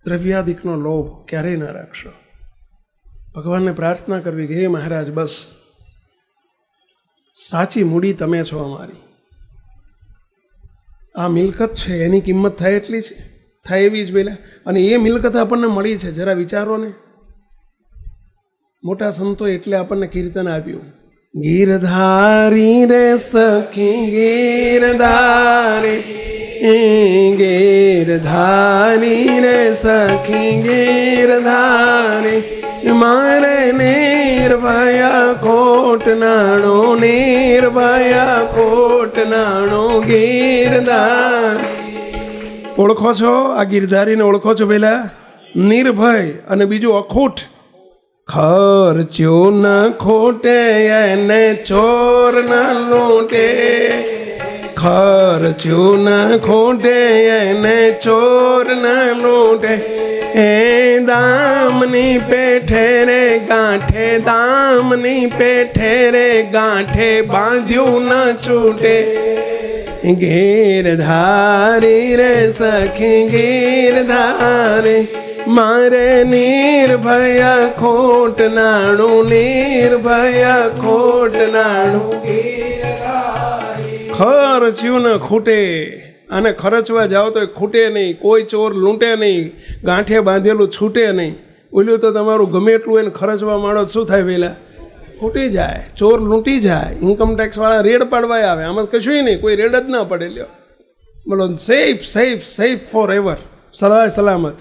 દ્રવ્યાધિકનો લોભ ક્યારેય ના રાખશો. ભગવાનને પ્રાર્થના કરવી કે હે મહારાજ, બસ સાચી મૂડી તમે છો અમારી. આ મિલકત છે એની કિંમત થાય એટલી છે, થાય એવી જ પેલા. અને એ મિલકત આપણને મળી છે, જરા વિચારો ને. મોટા સંતો એટલે આપણને કીર્તન આપ્યું, ગીરધારી રે સખી ગીરધારી, ગીરધારી રે સખી ગીરધારી, મારે નિર્ભયા કોટ નાણો, નિર્ભયા કોટ નાણો ગીરધાર. ઓળખો છો આ ગીરધારીને? ઓળખો છો પેલા? નિર્ભય અને બીજું અખૂટ. ખર્ચ્યો ન ખોટે એને ચોર ન લૂંટે, ખર્ચ્યો ન ખોટે એને ચોર ન લૂંટે. એ દામની પેઠે રે ગાંઠે, દામની પેઠે રે ગાંઠે બાંધ્યું ન છૂટે. ગીરધારી રે સખી ગીરધારી, મારે નિર્ભયા ખોટ નાણું, નિર્ભયા ખોટ નાણું. ખર્ચ્યું ન ખૂટે. અને ખર્ચવા જાઓ તો ખૂટે નહીં, કોઈ ચોર લૂંટે નહીં, ગાંઠે બાંધેલું છૂટે નહીં. ઓલું તો તમારું ગમે એટલું એને ખર્ચવા માંડો શું થાય? પહેલાં ખૂટી જાય, ચોર લૂંટી જાય, ઇન્કમટેક્સવાળા રેડ પાડવા આવે. આમાં કશું નહીં, કોઈ રેડ જ ના પડે. લ્યો બોલો, safe safe safe forever, સદાય સલામત.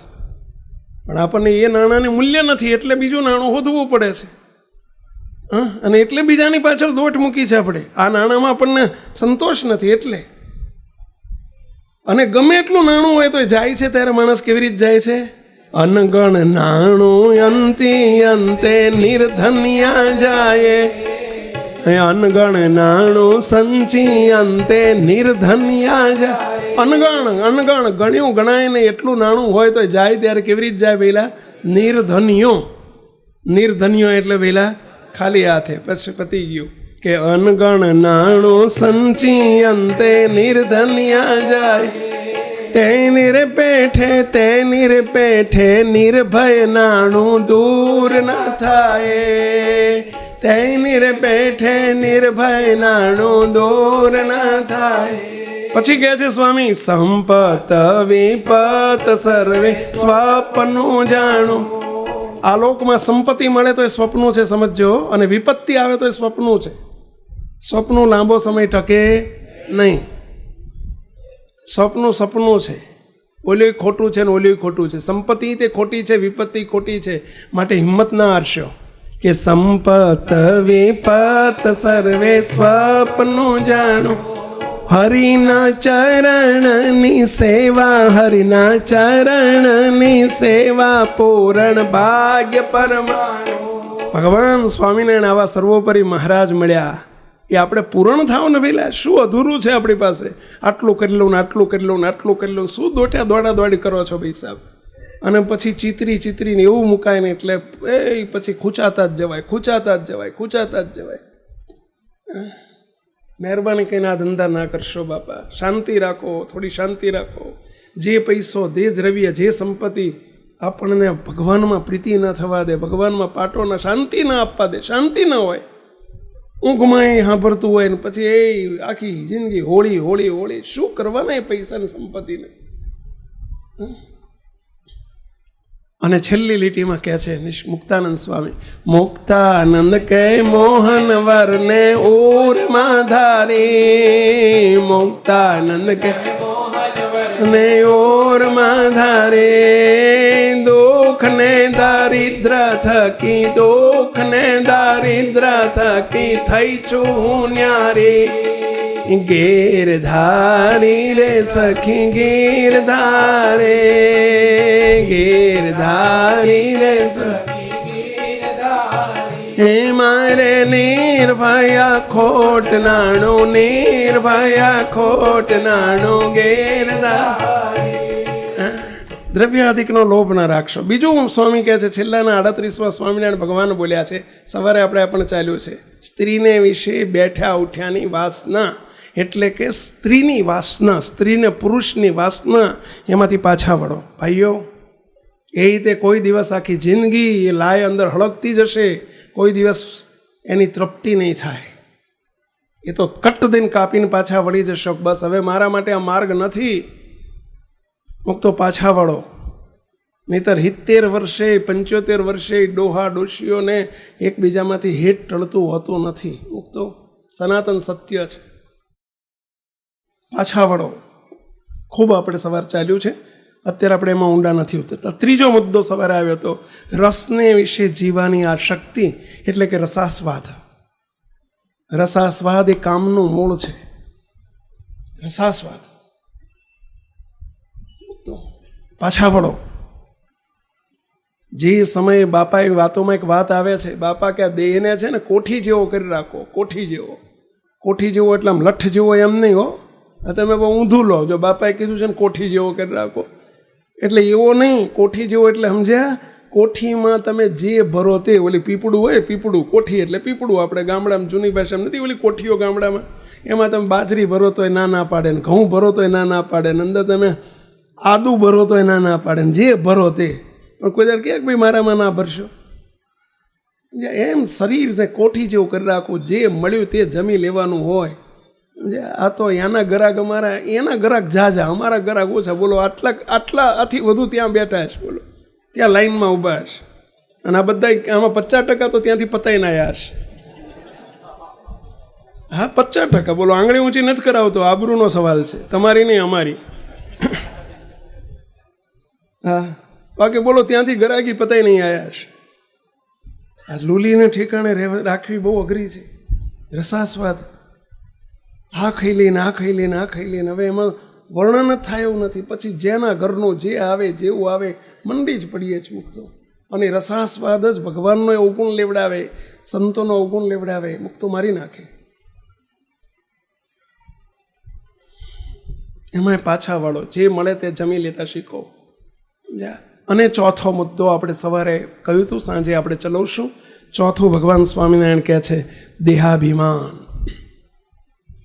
પણ આપણને એ નાણાંની મૂલ્ય નથી એટલે બીજું નાણું શોધવું પડે છે. હા, અને એટલે બીજાની પાછળ દોટ મૂકી છે આપણે. આ નાણાંમાં આપણને સંતોષ નથી એટલે. અને ગમે એટલું નાણું હોય તો જાય છે ત્યારે માણસ કેવી રીતે જાય છે? અનગણ નાણું અંતી અંતે નિર્ધન્યા જાય, અનગણ નાણું સંચી અંતે નિર્ધન્યા જાય. અનગણ ગણ્યું ગણાય ને એટલું નાણું હોય તો જાય ત્યારે કેવી રીતે જાય પહેલા? નિર્ધન્યો એટલે પહેલા ખાલી હાથે. પછી પતી ગયું કે અનગણ નાણું સંચી અંતે નિર્ધન્યા જાય. તેની રે પેઠે નિર્ભય નાણું દૂર ના થાય. તેની રે પેઠે નિર્ભય નાણું દૂર ના થાય. પછી કહે છે સ્વામી, સંપત વિપત સર્વે સ્વપ્નું જાણું. આ લોકમાં સંપત્તિ મળે તો એ સ્વપ્નું છે, સમજો, અને વિપત્તિ આવે તો એ સ્વપ્નું છે. સ્વપ્નું લાંબો સમય ટકે નહીં. સપનું છે. ઓલું ખોટું છે ને ઓલું ખોટું છે. સંપત્તિ તે ખોટી છે, વિપત્તિ ખોટી છે. માટે હિંમત ના હારશો કે સંપત વિપત સર્વે સ્વપ્નું જાણું. હરિના ચરણની સેવા, હરિના ચરણની સેવા પૂરણ ભાગ્ય પરમાણુ. ભગવાન સ્વામિનારાયણ આવા સર્વોપરી મહારાજ મળ્યા. એ આપણે પૂરણ થાવ ને પેલા શું અધૂરું છે આપણી પાસે? આટલું કરી લઉં ને આટલું કરી લઉં ને આટલું કરી લઉં. શું દોડાદોડી કરો છો ભાઈ સાહેબ? અને પછી ચીતરીને એવું મુકાય ને એટલે એ પછી ખૂંચાતા જ જવાય. મહેરબાની કહીને આ ધંધા ના કરશો બાપા. શાંતિ રાખો, થોડી શાંતિ રાખો. જે પૈસો, જે દ્રવ્ય, જે સંપત્તિ આપણને ભગવાનમાં પ્રીતિ ન થવા દે, ભગવાનમાં પાટો ના શાંતિ ના આપવા દે. શાંતિ ન હોય, ઊંઘમાં એ સાંભળતું હોય ને પછી એ આખી જિંદગી હોળી શું કરવાના એ પૈસાની સંપત્તિને. અને છેલ્લી લીટીમાં કહે છે મુક્તાનંદ સ્વામી, મુક્તાનંદ કે મોહન વરને ઓરમાં ધારે. મુક્તાનંદ કે ને ઓરમાં ધારે. દુઃખ ને દારિદ્ર થકી થઈ છું ન્યારે. ગેરધારી રે સખી ગેરધારી રે સખી. હે મારે નિર્ભયા ખોટ નાણું ગેરધારી. દ્રવ્યાધિકનો લોભ ના રાખશો. બીજું સ્વામી કહે છે છેલ્લાના 38માં સ્વામિનારાયણ ભગવાન બોલ્યા છે. સવારે આપણે ચાલ્યું છે, સ્ત્રીને વિશે બેઠા ઉઠ્યાની વાસના, એટલે કે સ્ત્રીની વાસના, સ્ત્રીને પુરુષની વાસના, એમાંથી પાછા વળો ભાઈઓ. એ રીતે કોઈ દિવસ આખી જિંદગી એ લાય અંદર હળગતી જશે, કોઈ દિવસ એની તૃપ્તિ નહીં થાય. એ તો કટ દઈને કાપીને પાછા વળી જશો. બસ હવે મારા માટે આ માર્ગ નથી, મુક્તો પાછા વળો. નહીતર 70 વર્ષે 75 વર્ષે ડોહા ડોશીઓને એકબીજામાંથી હેત ટળતું હોતું નથી. મુક્તો સનાતન સત્ય છે. પાછા વળો. ખૂબ આપણે સવાર ચાલ્યું છે, અત્યારે આપણે એમાં ઊંડા નથી ઉતરતા. ત્રીજો મુદ્દો સવારે આવ્યો હતો, રસને વિશે જીવવાની આ શક્તિ, એટલે કે રસાસ્વાદ. રસાસ્વાદ એ કામનું મૂળ છે. રસાસ્વાદ. પાછા વળો. જે સમયે બાપાએ વાતોમાં એક વાત આવે છે, બાપા કે દેહને છે ને કોઠી જેવો કરી રાખો. કોઠી જેવો એટલે આમ લઠ જેવો એમ નહીં હો, તમે બહુ ઊંધું લો. જો બાપાએ કીધું છે ને કોઠી જેવો કરી રાખો, એટલે એવો નહીં. કોઠી જેવો એટલે સમજ્યા? કોઠીમાં તમે જે ભરો તે, ઓલી પીપળું હોય, પીપળું, કોઠી એટલે પીપળું. આપણે ગામડામાં જૂની ભાષામાં નથી ઓલી કોઠીઓ ગામડામાં, એમાં તમે બાજરી ભરો તોય ના પાડે ને, ઘઉં ભરો તોય ના પાડે ને, અંદર તમે આદુ ભરો તોય ના પાડે ને, જે ભરો તે. પણ કોઈ દર કે ભાઈ મારામાં ના ભરશો. એમ શરીરને કોઠી જેવું કરી રાખવું. જે મળ્યું તે જમી લેવાનું હોય. આ તો એના ગ્રાહક અમારા, એના ગ્રાહક ઝાઝા, અમારા ગ્રાહક ઓછા. બોલો આટલા આથી વધુ ત્યાં બેઠા છે, બોલો ત્યાં લાઈનમાં ઊભા છે. અને આ બધા આમાં 50% તો ત્યાંથી પતાઈને આવ્યા છે. હા 50%. બોલો આંગળી ઊંચી નથી કરાવતો, આબરૂનો સવાલ છે, તમારી નહીં અમારી. હા બાકી બોલો ત્યાંથી ગ્રાહકી પતાઈ નહીં આવ્યા છે. આ લૂલીને ઠેકાણે રાખવી બહુ અઘરી છે. રસાસ્વાદ આ ખાઈ લઈને હવે એમાં વર્ણન જ થાય એવું નથી. પછી જેના ઘરનું જે આવે, જેવું આવે, મંડી જ પડીએ જ મુક્તો. અને રસાસ્વાદ જ ભગવાનનો અવગુણ લેવડાવે, સંતોનો અવગુણ લેવડાવે, મુક્તો મારી નાખે. એમાં પાછા વળો, જે મળે તે જમી લેતા શીખો. અને ચોથો મુદ્દો આપણે સવારે કહ્યું હતું, સાંજે આપણે ચલાવશું. ચોથું ભગવાન સ્વામિનારાયણ કહે છે દેહાભિમાન,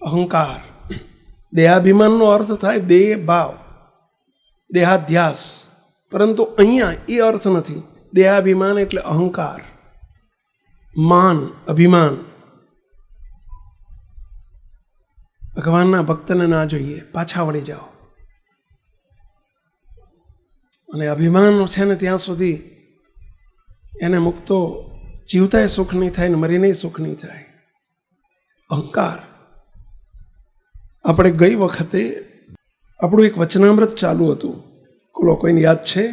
અહંકાર. દેહાભિમાનનો અર્થ થાય દેહ ભાવ, દેહાધ્યાસ, પરંતુ અહીંયા એ અર્થ નથી. દેહાભિમાન એટલે અહંકાર, માન, અભિમાન. ભગવાનના ભક્તને ના જોઈએ, પાછા વળી જાઓ. અને અભિમાન છે ને ત્યાં સુધી એને મુક્તો જીવતાય સુખ નહીં થાય ને મરીને સુખ નહીં થાય. અહંકાર. આપણે ગઈ વખતે આપણું એક વચનામૃત ચાલુ હતું, કોઈને યાદ છે?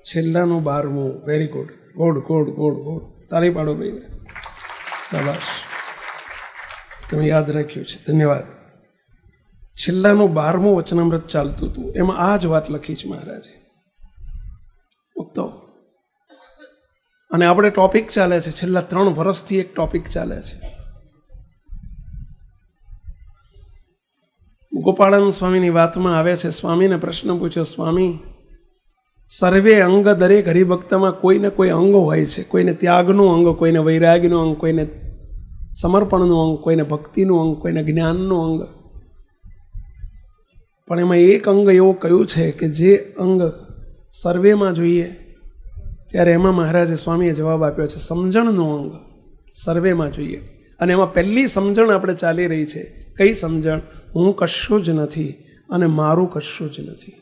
છેલ્લાનું 12મું. Very good, good good good good. તાળી પાડો ભાઈને, શાબાશ, તમે યાદ રાખ્યું છે, ધન્યવાદ. છેલ્લાનું 12મું વચનામૃત ચાલતું હતું, એમાં આ જ વાત લખી છે મહારાજે, મુક્તો. અને આપણે ટોપિક ચાલે છે, છેલ્લા 3 વર્ષથી એક ટોપિક ચાલે છે. ગોપાળાનંદ સ્વામીની વાતમાં આવે છે, સ્વામીને પ્રશ્ન પૂછ્યો, સ્વામી, સર્વે અંગ દરેક હરિભક્તમાં કોઈને કોઈ અંગ હોય છે. કોઈને ત્યાગનું અંગ, કોઈને વૈરાગ્યનું અંગ, કોઈને સમર્પણનું અંગ, કોઈને ભક્તિનું અંગ, કોઈને જ્ઞાનનું અંગ. પણ એમાં એક અંગ એવું કયું છે કે જે અંગ સર્વેમાં જોઈએ, ત્યારે એમાં મહારાજે સ્વામીએ જવાબ આપ્યો છે સમજણનું અંગ સર્વેમાં જોઈએ. અને એમાં પહેલી સમજણ આપણે ચાલી રહી છે. કઈ સમજણ? હું કશું જ નથી અને મારું કશું જ નથી.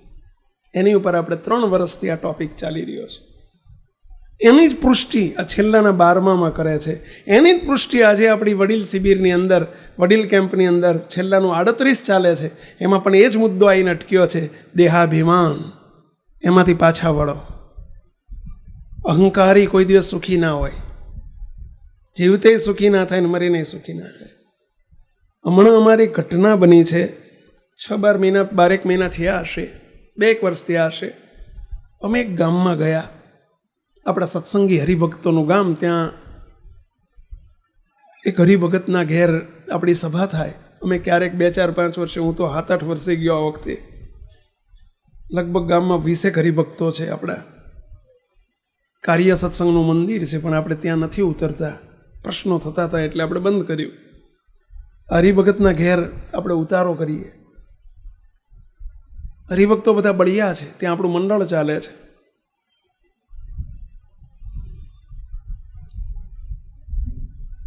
એની ઉપર આપણે 3 વર્ષથી આ ટોપિક ચાલી રહ્યો છે. એની જ પુષ્ટિ આ છેલ્લાના 12માં કરે છે. એની જ પુષ્ટિ આજે આપણી વડીલ શિબિરની અંદર, વડીલ કેમ્પની અંદર છેલ્લાનું 38 ચાલે છે. એમાં પણ એ જ મુદ્દો આવીને અટક્યો છે, દેહાભિમાન. એમાંથી પાછા વળો. અહંકારી કોઈ દિવસ સુખી ના હોય, જીવતે સુખી ના થાય ને મરીને સુખી ના થાય. હમણાં અમારી ઘટના બની છે, 6-12 મહિના, 12 મહિના થયા હશે, 2 વર્ષ થયા હશે. અમે એક ગામમાં ગયા, આપણા સત્સંગી હરિભક્તોનું ગામ. ત્યાં એક હરિભગતના ઘેર આપણી સભા થાય. અમે ક્યારેક 2, 4, 5 વર્ષે, હું તો 7, 8 વર્ષે ગયો આ વખતે. લગભગ ગામમાં 20 હરિભક્તો છે. આપણા કાર્ય સત્સંગનું મંદિર છે, પણ આપણે ત્યાં નથી ઉતરતા, પ્રશ્નો થતા હતા એટલે આપણે બંધ કર્યું. હરિભગતના ઘેર આપણે ઉતારો કરીએ. હરિભક્તો બધા બળિયા છે, ત્યાં આપણું મંડળ ચાલે છે.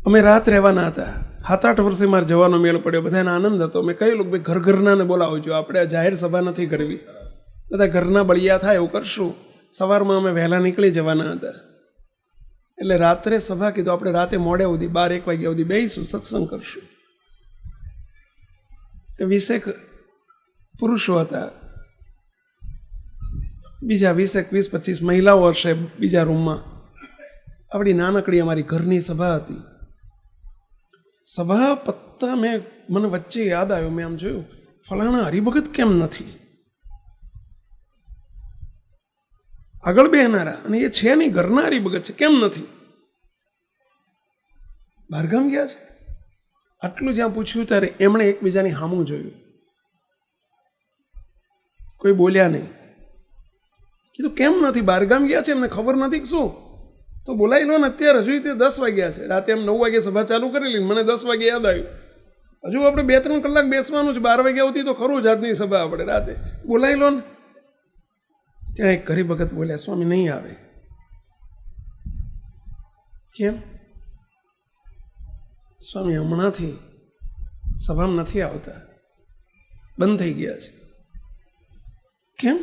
અમે રાત રહેવાના હતા. 7-8 વર્ષે મારે જવાનો મેળ પડ્યો, બધાને આનંદ હતો. મેં કહ્યું ભાઈ ઘર ઘરનાને બોલાવજો, આપણે જાહેર સભા નથી કરવી, બધા ઘરના બળિયા થાય એવું કરશું. સવારમાં અમે વહેલા નીકળી જવાના હતા. એટલે રાત્રે સભા કીધું, આપણે રાતે મોડે સુધી 12-1 વાગ્યા સુધી બેસીશું, સત્સંગ કરશું. 20 પુરુષો હતા, બીજા 20-25 મહિલાઓ હશે બીજા રૂમમાં. આપણી નાનકડી અમારી ઘરની સભા હતી. સભા પત્તા મને વચ્ચે યાદ આવ્યું, મેં આમ જોયું, ફલાણા હરિભગત કેમ નથી આગળ બેહનારા? અને એ છે નહીં, ઘરના હરિભગત છે, કેમ નથી? બહારગામ ગયા છે. આટલું જ્યાં પૂછ્યું ત્યારે એમણે એકબીજાની સામું જોયું, કોઈ બોલ્યા નહીં. કીધું કેમ નથી? બહારગામ ગયા છે, એમને ખબર નથી કે શું? તો બોલાવી લો ને અત્યારે. હજુ તે 10 વાગ્યા છે, રાતે એમ 9 વાગે સભા ચાલુ કરેલી, મને 10 વાગે યાદ આવ્યું. હજુ આપણે 2-3 કલાક બેસવાનું છે, 12 વાગ્યા સુધી તો ખરું જ આજની સભા આપણે રાતે. બોલાવી લો ને. ત્યાં એક હરિભગત બોલ્યા, સ્વામી નહીં આવે. કેમ? સ્વામી હમણાંથી સભામાં નથી આવતા, બંધ થઈ ગયા છે. કેમ?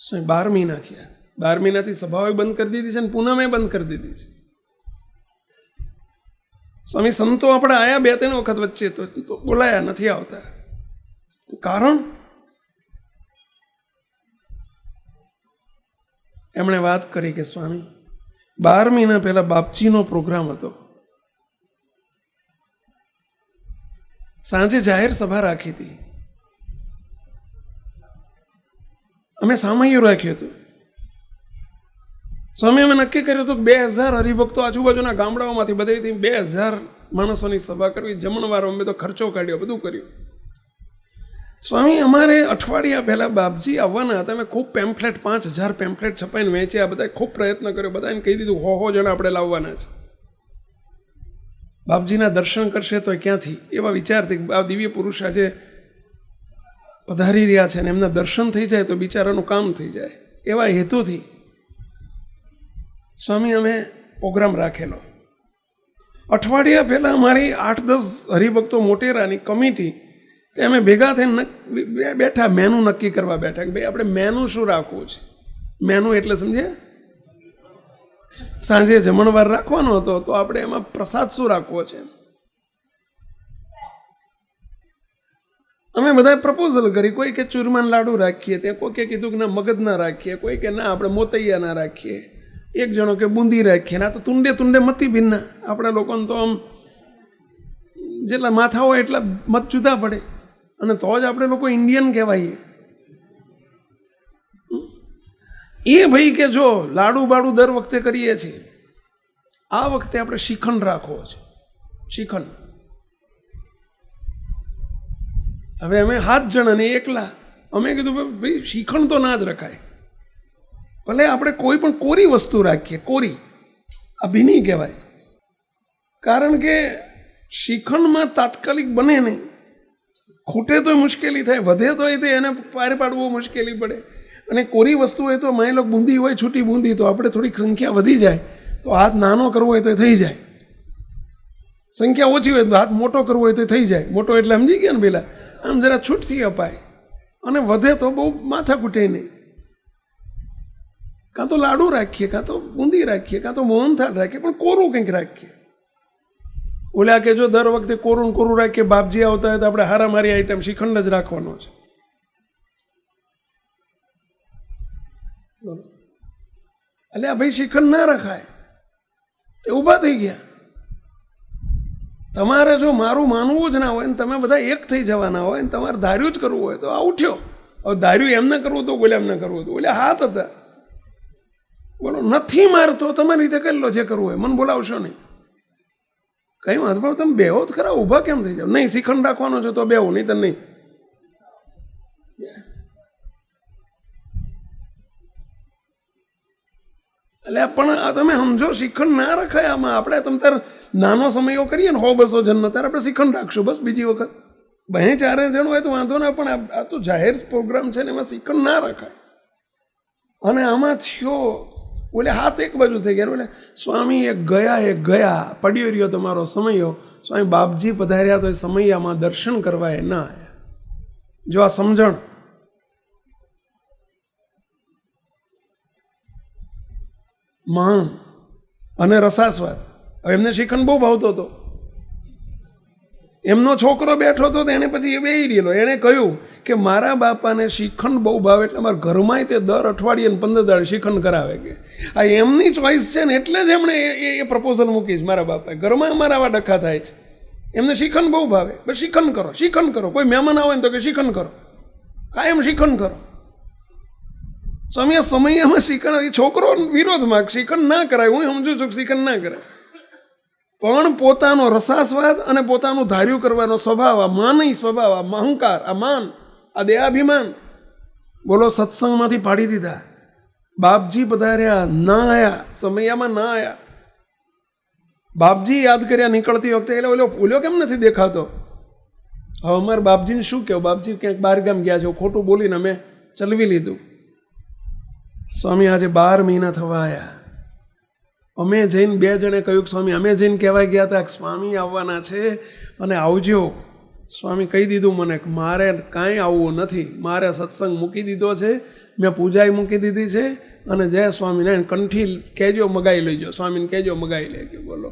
સ્વામી 12 મહિના થયા. 12 મહિનાથી સભાઓ બંધ કરી દીધી છે અને પૂનમે બંધ કરી દીધી છે. સ્વામી સંતો આપણે આયા 2-3 વખત વચ્ચે તો બોલાયા, નથી આવતા. કારણ? એમણે વાત કરી કે સ્વામી 12 મહિના પહેલા બાપજીનો પ્રોગ્રામ હતો, સાંજે જાહેર સભા રાખી હતી, અમે સામૈયું રાખ્યું હતું. સ્વામી અમે નક્કી કર્યું હતું કે 2000 હરિભક્તો આજુબાજુના ગામડાઓમાંથી બધેથી 2000 માણસોની સભા કરવી, જમણવારો અમે તો ખર્ચો કાઢ્યો, બધું કર્યું. સ્વામી અમારે અઠવાડિયા પહેલાં બાપજી આવવાના હતા. અમે ખૂબ પેમ્ફલેટ 5000 પેમ્ફલેટ છપાઈને વેચ્યા. બધાએ ખૂબ પ્રયત્ન કર્યો. બધાને કહી દીધું 100 જણા આપણે લાવવાના છે. બાપજીના દર્શન કરશે તો ક્યાંથી? એવા વિચારથી આ દિવ્ય પુરુષ આજે પધારી રહ્યા છે અને એમના દર્શન થઈ જાય તો બિચારાનું કામ થઈ જાય, એવા હેતુથી સ્વામી અમે પ્રોગ્રામ રાખેલો. અઠવાડિયા પહેલાં અમારી 8-10 હરિભક્તો મોટેરાની કમિટી તે અમે ભેગા થઈને બેઠા, મેનુ નક્કી કરવા બેઠા કે ભાઈ આપણે મેનુ શું રાખવું છે. મેનુ એટલે સમજ્યા? સાંજે જમણવાર રાખવાનો હતો તો આપણે એમાં પ્રસાદ શું રાખવો છે. અમે બધાએ પ્રપોઝલ કરી. કોઈ કે ચૂરમાન લાડુ રાખીએ, ત્યાં કોઈ કે કીધું કે ના મગજ ના રાખીએ, કોઈ કે ના આપણે મોતૈયા ના રાખીએ, એક જણો કે બુંદી રાખીએ. ના તો તુંડે તુંડે મતી ભિન્ના. આપણા લોકોને તો આમ જેટલા માથા હોય એટલા મત જુદા પડે અને તો જ આપણે લોકો ઇન્ડિયન કહેવાઈએ. એ ભાઈ કે જો લાડુ બાડુ દર વખતે કરીએ છીએ, આ વખતે આપણે શ્રીખંડ રાખવો છે. શ્રીખંડ. હવે અમે 7 જણા ને એકલા. અમે કીધું ભાઈ શ્રીખંડ તો ના જ રખાય, ભલે આપણે કોઈ પણ કોરી વસ્તુ રાખીએ. કોરી આ ભીની કહેવાય, કારણ કે શ્રીખંડમાં તાત્કાલિક બને નહીં. ખૂટે તોય મુશ્કેલી થાય, વધે તોય તે એને પાર પાડવું મુશ્કેલી પડે. અને કોરી વસ્તુ હોય તો માની લો બુંદી હોય, છૂટી બુંદી, તો આપણે થોડીક સંખ્યા વધી જાય તો હાથ નાનો કરવો હોય તો થઈ જાય. સંખ્યા ઓછી હોય તો હાથ મોટો કરવો હોય તો થઈ જાય. મોટો એટલે સમજી ગયા ને પેલા, આમ જરા છૂટથી અપાય. અને વધે તો બહુ માથા કૂટે નહીં. કાં તો લાડુ રાખીએ, કાં તો બુંદી રાખીએ, કાં તો મોહનથાળ રાખીએ, પણ કોરું કંઈક રાખીએ. ઓલા કે જો દર વખતે કોરું કોરું રાખીએ, બાપજી આવતા હોય તો આપણે હારામારી આઈટમ શ્રીખંડ જ રાખવાનો છે. એટલે આ ભાઈ શ્રીખંડ ના રખાય. તે ઊભા થઈ ગયા. તમારે જો મારું માનવું જ ના હોય ને તમે બધા એક થઈ જવાના હોય ને તમારે ધાર્યું જ કરવું હોય તો આ ઉઠ્યો. હવે ધાર્યું એમને કરવું હતું, બોલે એમને કરવું હતું, બોલે હાથ હતા. બોલો નથી મારતો, તમારી રીતે કરી લો જે કરવું હોય, મને બોલાવશો નહીં. કઈ વાંધો પણ તમે બેહો જ ખરા, ઊભા કેમ થઈ જાવ? નહીં શ્રીખંડ રાખવાનો છે તો બેહો, નહીં તો નહીં. એટલે પણ આ તમે સમજો, શ્રીખંડ ના રખાય આમાં. આપણે તમે તાર નાનો સમયો કરીએ ને 100-200 જણનો, ત્યારે આપણે શ્રીખંડ રાખશું બસ. બીજી વખત 2-4 જણ હોય તો વાંધો ના, પણ આ તો જાહેર પ્રોગ્રામ છે ને એમાં શ્રીખંડ ના રખાય. અને આમાં થયો બોલે હાથ એક બાજુ થઈ ગયા. બોલે સ્વામી એ ગયા, પડ્યો રહ્યો તમારો સમયો. સ્વામી બાપજી પધાર્યા તો એ સમયામાં દર્શન કરવા એ ના આવ્યા. જો આ સમજણ. માન અને રસાસ્વાદ. હવે એમને શ્રીખંડ બહુ ભાવતો હતો. એમનો છોકરો બેઠો હતો એને પછી એ બેહી રહેલો. એણે કહ્યું કે મારા બાપાને શ્રીખંડ બહુ ભાવે એટલે અમારા ઘરમાં તે દર અઠવાડિયે 15 દાડે શ્રીખંડ કરાવે. કે આ એમની ચોઈસ છે ને એટલે જ એમણે એ પ્રપોઝલ મૂકી છે. મારા બાપાએ ઘરમાં અમારા આવા ડખા થાય છે. એમને શ્રીખંડ બહુ ભાવે, બસ શ્રીખંડ કરો, શ્રીખંડ કરો. કોઈ મહેમાન આવે ને તો કે શ્રીખંડ કરો, કાયમ શ્રીખંડ કરો. સ્વામી આ સમયમાં શ્રીખંડ, એ છોકરો વિરોધમાં શ્રીખંડ ના કરાય, હું સમજુ છું શ્રીખંડ ના કરાય, પણ પોતાનો રસાસ્વાદ અને પોતાનું ધાર્યું કરવાનો સ્વભાવ, આ માની સ્વભાવ, આ અહંકાર, આ માન, આ દેહાભિમાન, બોલો સત્સંગમાંથી પાડી દીધા. બાપજી પધાર્યા, ના આયા, સમયામાં ના આયા. બાપજી યાદ કર્યા નીકળતી વખતે, એટલે ઓલો કેમ નથી દેખાતો? હવે અમારે બાપજીને શું કહ્યું? બાપજી ક્યાંક બહાર ગામ ગયા છે, ખોટું બોલીને અમે ચલવી લીધું. સ્વામી આજે 12 મહિના થવા આવ્યા. અમે જઈને 2 જણે કહ્યું કે સ્વામી અમે જઈને કહેવાય ગયા હતા કે સ્વામી આવવાના છે અને આવજો. સ્વામી કહી દીધું મને કે મારે કાંઈ આવવું નથી, મારે સત્સંગ મૂકી દીધો છે, મેં પૂજાએ મૂકી દીધી છે. અને જય સ્વામિનારાયણ કંઠી કહેજો મગાઈ લેજો, સ્વામીને કહેજો મગાઈ લેજો. બોલો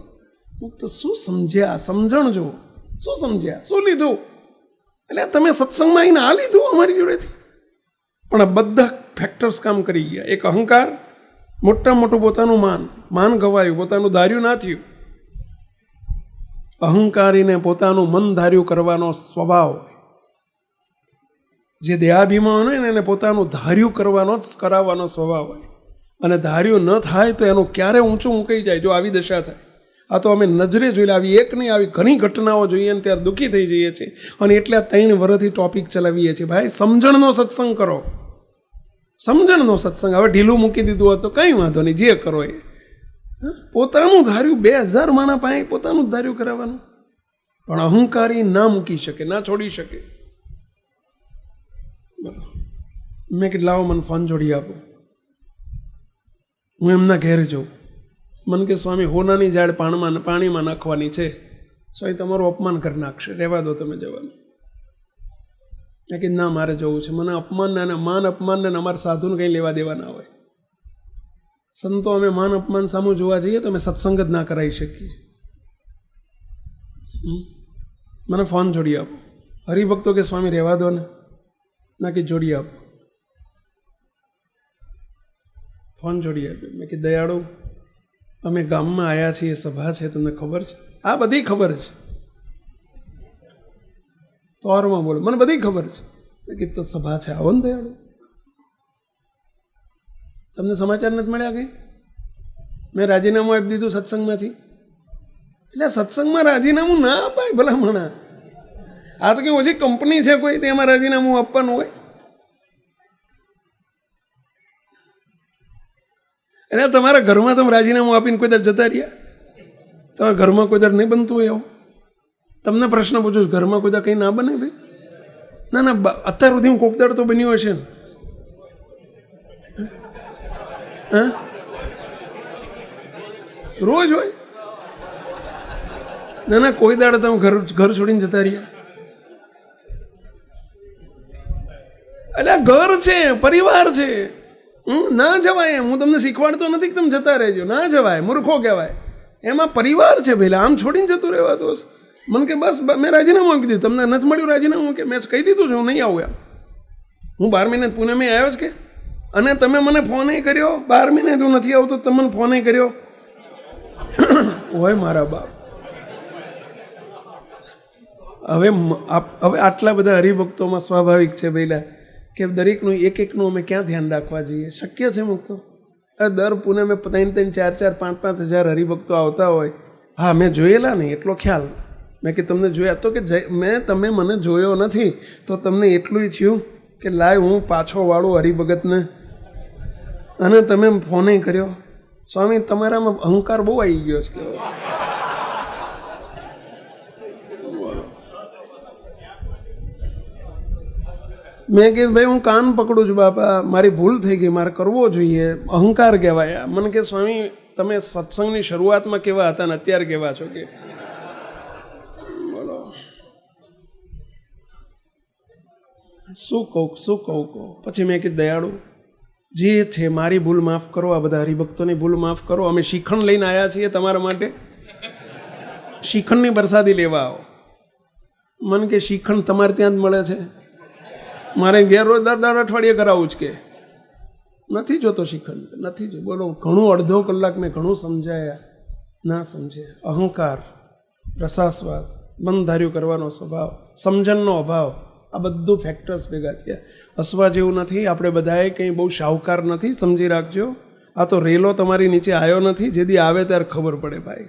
તો શું સમજ્યા? સમજણ જો શું સમજ્યા? શું લીધું? એટલે તમે સત્સંગમાં આવીને આ લીધું અમારી જોડેથી. પણ આ બધા ફેક્ટર્સ કામ કરી ગયા. એક અહંકાર, મોટા મોટું પોતાનું માન ગવાયું, પોતાનું ધાર્યું ના થયું. અહંકારીને પોતાનું મન ધાર્યું કરવાનો સ્વભાવ હોય. જે દેહાભિમાન હોય ને એને પોતાનું ધાર્યું કરવાનો જ કરાવવાનો સ્વભાવ હોય. અને ધાર્યું ન થાય તો એનું ક્યારે ઊંચું મૂકાઈ જાય. જો આવી દશા થાય આ તો અમે નજરે જોઈ આવી એક નહીં આવી ઘણી ઘટનાઓ જોઈએ ને ત્યારે દુઃખી થઈ જઈએ છીએ અને એટલે 3 વર્ષથી ટોપિક ચલાવીએ છીએ. ભાઈ સમજણનો સત્સંગ કરો, સમજણનો સત્સંગ. હવે ઢીલું મૂકી દીધું હોત તો કંઈ વાંધો નહીં, જે કરો એ. પોતાનું ધાર્યું 2000 માણા પાસે પોતાનું જ ધાર્યું કરાવવાનું, પણ અહંકારી ના મૂકી શકે, ના છોડી શકે. મેં કીધું લાવો મને ફોન જોડી આપો, હું એમના ઘેર જાઉં. મને કે સ્વામી હોનાની ઝાડ પાણીમાં નાખવાની છે, સ્વામી તમારું અપમાન કરી નાખશે, રહેવા દો તમે જવાનું. મેં કીધું ના મારે જવું છે. મને અપમાનને અને માન અપમાનને અમારા સાધુને કંઈ લેવા દેવા ના હોય. સંતો અમે માન અપમાન સામું જોવા જઈએ તો અમે સત્સંગ જ ના કરાવી શકીએ. મને ફોન જોડી આપો. હરિભક્તો કે સ્વામી રહેવા દો ને, ના કે જોડી આપો. ફોન જોડી આપ્યો. મેં કે દયાળુ અમે ગામમાં આવ્યા છીએ, સભા છે, તમને ખબર છે? આ બધી ખબર છે. તોરમાં બોલો, મને બધી ખબર છે. મેં કીધું તો સભા છે, આવો ને દયાળુ. તમને સમાચાર નથી મળ્યા કંઈ? મેં રાજીનામું આપી દીધું સત્સંગમાંથી. એટલે સત્સંગમાં રાજીનામું ના અપાય ભલામણા. આ તો કે ઓછી કંપની છે કોઈ, તેમાં રાજીનામું આપવાનું હોય. એટલે તમારા ઘરમાં તમે રાજીનામું આપીને કોઈ દર જતા રહ્યા? તમારા ઘરમાં કોઈ દર નહીં બનતું હોય એવું? તમને પ્રશ્ન પૂછું, ઘરમાં કોઈ દર કંઈ ના બને ભાઈ? ના ના, અત્યાર સુધી હું કોક દર તો બન્યું હશે ને. હા, રોજ હોય. ના ના, કોઈ દાડે તમે ઘર છોડીને જતા રહ્યા? એટલે ઘર છે, પરિવાર છે. ના જવાય એમ. હું તમને શીખવાડતો નથી કે તમે જતા રહેજો, ના જવાય, મૂર્ખો કહેવાય. એમાં પરિવાર છે પહેલા, આમ છોડીને જતું રહેવાતું. મને કે બસ મેં રાજીનામું આપી દીધું. તમને નથી મળ્યું રાજીનામું? કે મેં કહી દીધું છે હું નહીં આવું એમ. હું 12 મહિને પુણે મેં આવ્યો જ કે, અને તમે મને ફોન કર્યો 12 મહિને તું નથી આવતો, તમે મને ફોન કર્યો હોય મારા બાપ. હવે આટલા બધા હરિભક્તોમાં સ્વાભાવિક છે પહેલા કે દરેકનું એકનું અમે ક્યાં ધ્યાન રાખવા જઈએ? શક્ય છે મુક્તો? દર પુણે મેં 3-3, 4-4, 5-5 હજાર હરિભક્તો આવતા હોય. હા, મેં જોયેલા નહીં એટલો ખ્યાલ. મેં કે તમને જોયા તો કે તમે મને જોયો નથી તો તમને એટલું થયું કે લાય હું પાછો વાળું હરિભગતને, અને તમે ફોને કર્યો. સ્વામી તમારામાં અહંકાર બહુ આવી ગયો છે. મેં કીધું ભાઈ હું કાન પકડું છું બાપા, મારી ભૂલ થઈ ગઈ, મારે કરવો જોઈએ. અહંકાર કહેવાય. મને કે સ્વામી તમે સત્સંગની શરૂઆતમાં કેવા હતા ને અત્યારે કેવા છો? કે બોલો શું કહું. પછી મેં કીધું દયાળુ જે છે મારી ભૂલ માફ કરો, આ બધા હરિભક્તોની ભૂલ માફ કરો. અમે શિખંડ લઈને આવ્યા છીએ તમારા માટે, શિખંડની પ્રસાદી લેવા આવો. મને કે શિખંડ તમારે ત્યાં જ મળે છે? મારે ઘેર રોજ દર અઠવાડિયે કરાવું જ કે નથી જોતો શિખંડ, નથી જો. બોલો ઘણું અડધો કલાક મેં ઘણું સમજાયા, ના સમજે. અહંકાર, રસાસ્વાદ, બંધાર્યું કરવાનો સ્વભાવ, સમજણનો અભાવ, આ બધું ફેક્ટર્સ ભેગા થયા. હસવા જેવું નથી. આપણે બધાએ કંઈ બહુ શાહુકાર નથી, સમજી રાખજો. આ તો રેલો તમારી નીચે આવ્યો નથી, જેથી આવે ત્યારે ખબર પડે ભાઈ.